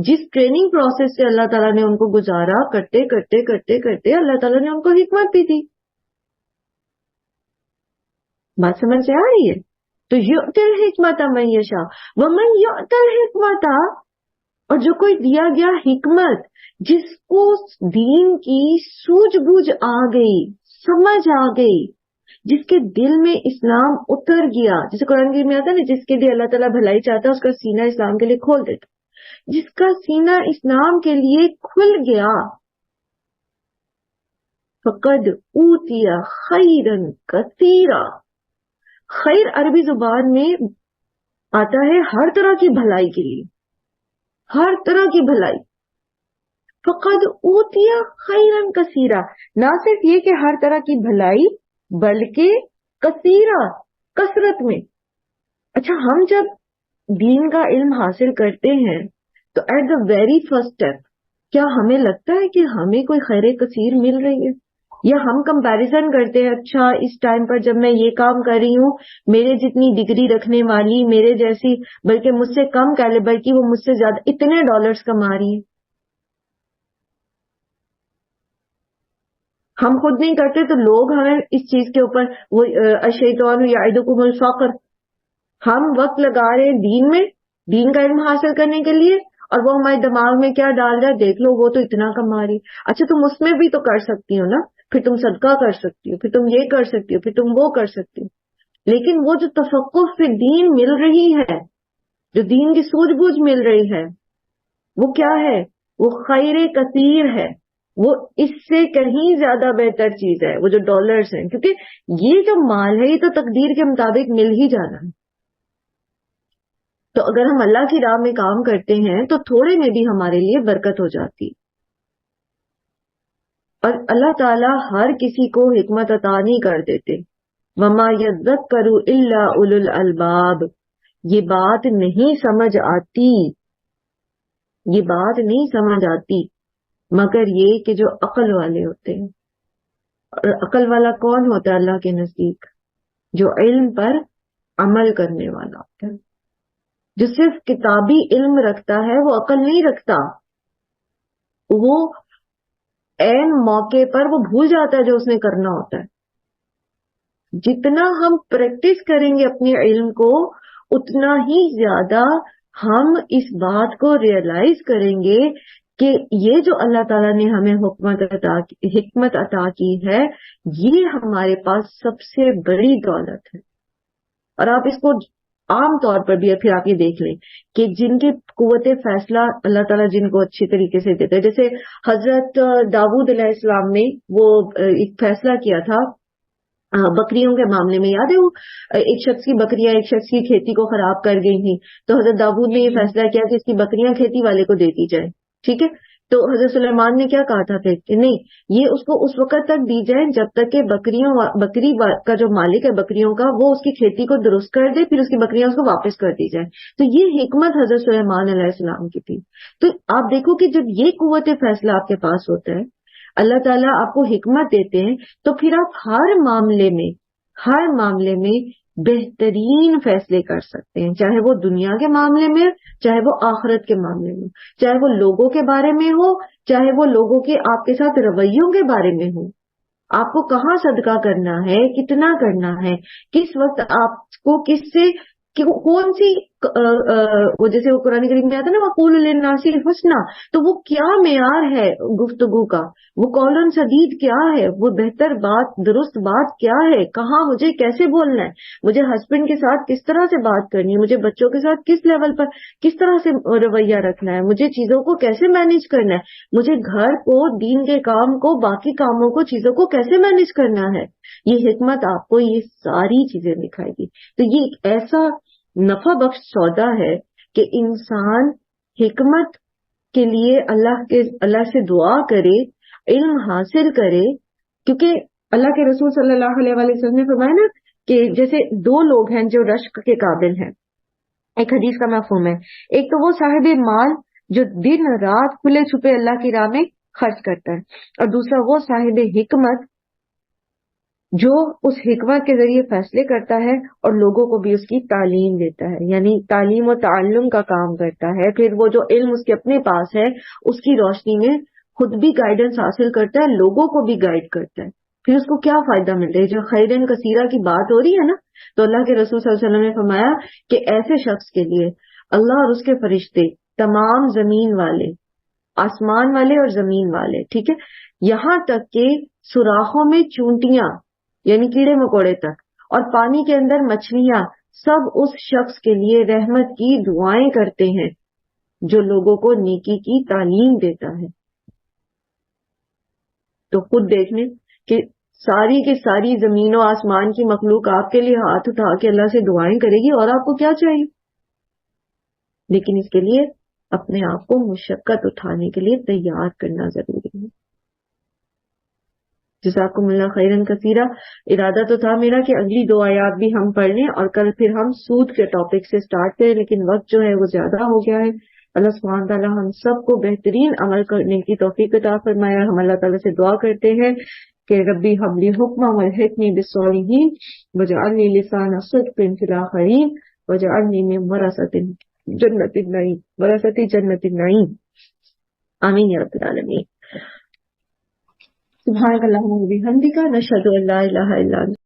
جس ٹریننگ پروسیس سے اللہ تعالیٰ نے ان کو گزارا، کرتے کرتے کرتے کرتے اللہ تعالیٰ نے ان کو حکمت بھی دی. بات سمجھ سے آ رہی ہے؟ تو یؤتی الحکمت من یشاء ومن یؤتی الحکمت، اور جو کوئی دیا گیا حکمت، جس کو دین کی سوجھ بوجھ آ گئی، سمجھ آ گئی، جس کے دل میں اسلام اتر گیا، جسے قرآن میں آتا ہے نا، جس کے لیے اللہ تعالیٰ بھلائی چاہتا ہے اس کا سینہ اسلام کے لیے کھول دیتا، جس کا سینہ اسلام کے لیے کھل گیا، فقد اوتی خیرا کثیرا. خیر عربی زبان میں آتا ہے ہر طرح کی بھلائی کے لیے، ہر طرح کی بھلائی. فقد اوتی خیرا کثیرا، نہ صرف یہ کہ ہر طرح کی بھلائی بلکہ کثیرا، کثرت میں. اچھا، ہم جب دین کا علم حاصل کرتے ہیں تو at the very first step کیا ہمیں لگتا ہے کہ ہمیں کوئی خیر کثیر مل رہی ہے؟ یا ہم کمپیریزن کرتے ہیں، اچھا اس ٹائم پر جب میں یہ کام کر رہی ہوں، میرے جتنی ڈگری رکھنے والی، میرے جیسی بلکہ مجھ سے کم کیلیبر کی، وہ مجھ سے زیادہ اتنے ڈالرز کما رہی ہے. ہم خود نہیں کرتے تو لوگ ہمیں اس چیز کے اوپر، وہ الشیطان یعدکم الفقر، ہم وقت لگا رہے ہیں دین میں، دین کا علم حاصل کرنے کے لیے، اور وہ ہمارے دماغ میں کیا ڈال رہا ہے، دیکھ لو وہ تو اتنا کما رہی. اچھا تم اس میں بھی تو کر سکتی ہو نا، پھر تم صدقہ کر سکتی ہو، پھر تم یہ کر سکتی ہو، پھر تم وہ کر سکتی ہو. لیکن وہ جو تفقہ فی دین مل رہی ہے، جو دین کی سوجھ بوجھ مل رہی ہے، وہ کیا ہے؟ وہ خیر کثیر ہے، وہ اس سے کہیں زیادہ بہتر چیز ہے، وہ جو ڈالرز ہیں، کیونکہ یہ جو مال ہے یہ تو تقدیر کے مطابق مل ہی جانا ہے. تو اگر ہم اللہ کی راہ میں کام کرتے ہیں تو تھوڑے میں بھی ہمارے لیے برکت ہو جاتی. اور اللہ تعالیٰ ہر کسی کو حکمت عطا نہیں کر دیتے. وما یذکر الا اولو الالباب. یہ بات نہیں سمجھ آتی، یہ بات نہیں سمجھ آتی مگر یہ کہ جو عقل والے ہوتے ہیں. اور عقل والا کون ہوتا ہے اللہ کے نزدیک؟ جو علم پر عمل کرنے والا ہوتا ہے. جو صرف کتابی علم رکھتا ہے وہ عقل نہیں رکھتا. وہ عین موقع پر وہ بھول جاتا ہے جو اس نے کرنا ہوتا ہے. جتنا ہم پریکٹس کریں گے اپنے علم کو اتنا ہی زیادہ ہم اس بات کو ریئلائز کریں گے کہ یہ جو اللہ تعالیٰ نے ہمیں حکمت عطا کی ہے یہ ہمارے پاس سب سے بڑی دولت ہے. اور آپ اس کو عام طور پر بھی پھر آپ یہ دیکھ لیں کہ جن کی قوت فیصلہ اللہ تعالیٰ جن کو اچھی طریقے سے دیتا ہے، جیسے حضرت داؤد علیہ السلام نے وہ ایک فیصلہ کیا تھا بکریوں کے معاملے میں. یاد ہے وہ ایک شخص کی بکریاں ایک شخص کی کھیتی کو خراب کر گئی تھیں، تو حضرت داؤد نے یہ فیصلہ کیا کہ اس کی بکریاں کھیتی والے کو دے دی جائیں. ٹھیک ہے، تو حضرت سلیمان نے کیا کہا تھا پھر کہ نہیں، یہ اس کو اس وقت تک دی جائیں جب تک کہ بکری کا جو مالک ہے بکریوں کا وہ اس کی کھیتی کو درست کر دے، پھر اس کی بکریاں اس کو واپس کر دی جائیں. تو یہ حکمت حضرت سلیمان علیہ السلام کی تھی. تو آپ دیکھو کہ جب یہ قوت فیصلہ آپ کے پاس ہوتا ہے، اللہ تعالیٰ آپ کو حکمت دیتے ہیں، تو پھر آپ ہر معاملے میں بہترین فیصلے کر سکتے ہیں، چاہے وہ دنیا کے معاملے میں، چاہے وہ آخرت کے معاملے میں، چاہے وہ لوگوں کے بارے میں ہو، چاہے وہ لوگوں کے آپ کے ساتھ رویوں کے بارے میں ہو. آپ کو کہاں صدقہ کرنا ہے، کتنا کرنا ہے، کس وقت آپ کو کس سے کون سی وہ جیسے وہ قرآن کریم میں آتا ہے نا وَقُولُوا لِلنَّاسِ حُسْنًا، تو وہ کیا معیار ہے گفتگو کا، وہ قول سدید کیا ہے، وہ بہتر بات درست بات کیا ہے، کہاں مجھے کیسے بولنا ہے، مجھے ہسبینڈ کے ساتھ کس طرح سے بات کرنی ہے، مجھے بچوں کے ساتھ کس لیول پر کس طرح سے رویہ رکھنا ہے، مجھے چیزوں کو کیسے مینیج کرنا ہے، مجھے گھر کو، دین کے کام کو، باقی کاموں کو، چیزوں کو کیسے مینیج کرنا ہے. یہ حکمت آپ کو یہ ساری چیزیں دکھائے گی. تو یہ ایک ایسا نفع بخش سودا ہے کہ انسان حکمت کے لیے اللہ سے دعا کرے، علم حاصل کرے. کیونکہ اللہ کے رسول صلی اللہ علیہ وسلم نے فرمایا نا کہ جیسے دو لوگ ہیں جو رشک کے قابل ہیں، ایک حدیث کا مفہوم ہے، ایک تو وہ صاحب مال جو دن رات کھلے چھپے اللہ کی راہ میں خرچ کرتا ہے، اور دوسرا وہ صاحب حکمت جو اس حکمت کے ذریعے فیصلے کرتا ہے اور لوگوں کو بھی اس کی تعلیم دیتا ہے، یعنی تعلیم و تعلم کا کام کرتا ہے. پھر وہ جو علم اس کے اپنے پاس ہے اس کی روشنی میں خود بھی گائیڈنس حاصل کرتا ہے، لوگوں کو بھی گائیڈ کرتا ہے. پھر اس کو کیا فائدہ ملتا ہے؟ جو خیرن کثیرہ کی بات ہو رہی ہے نا، تو اللہ کے رسول صلی اللہ علیہ وسلم نے فرمایا کہ ایسے شخص کے لیے اللہ اور اس کے فرشتے، تمام زمین والے، آسمان والے اور زمین والے، ٹھیک ہے، یہاں تک کہ سوراخوں میں چونٹیاں یعنی کیڑے مکوڑے تک، اور پانی کے اندر مچھلیاں، سب اس شخص کے لیے رحمت کی دعائیں کرتے ہیں جو لوگوں کو نیکی کی تعلیم دیتا ہے. تو خود دیکھ لیں کہ ساری کی ساری زمین و آسمان کی مخلوق آپ کے لیے ہاتھ اٹھا کے اللہ سے دعائیں کرے گی، اور آپ کو کیا چاہیے؟ لیکن اس کے لیے اپنے آپ کو مشقت اٹھانے کے لیے تیار کرنا ضروری ہے. جزاکم اللہ خیرن کثیرہ. ارادہ تو تھا میرا کہ اگلی 2 آیات بھی ہم پڑھ لیں اور کل پھر ہم سود کے ٹاپک سے سٹارٹ کریں، لیکن وقت جو ہے وہ زیادہ ہو گیا ہے. اللہ سبحانہ تعالیٰ ہم سب کو بہترین عمل کرنے کی توفیق عطا فرمایا. ہم اللہ تعالیٰ سے دعا کرتے ہیں کہ ربی حبلی حکمہ والحقنی بالصالحین واجعلنی لسان صدق فی الآخرین واجعلنی من ورثۃ جنت النعیم. آمین یا رب العالمین. سبحانک اللہم و بحمدک نشہد ان لا الہ الا انت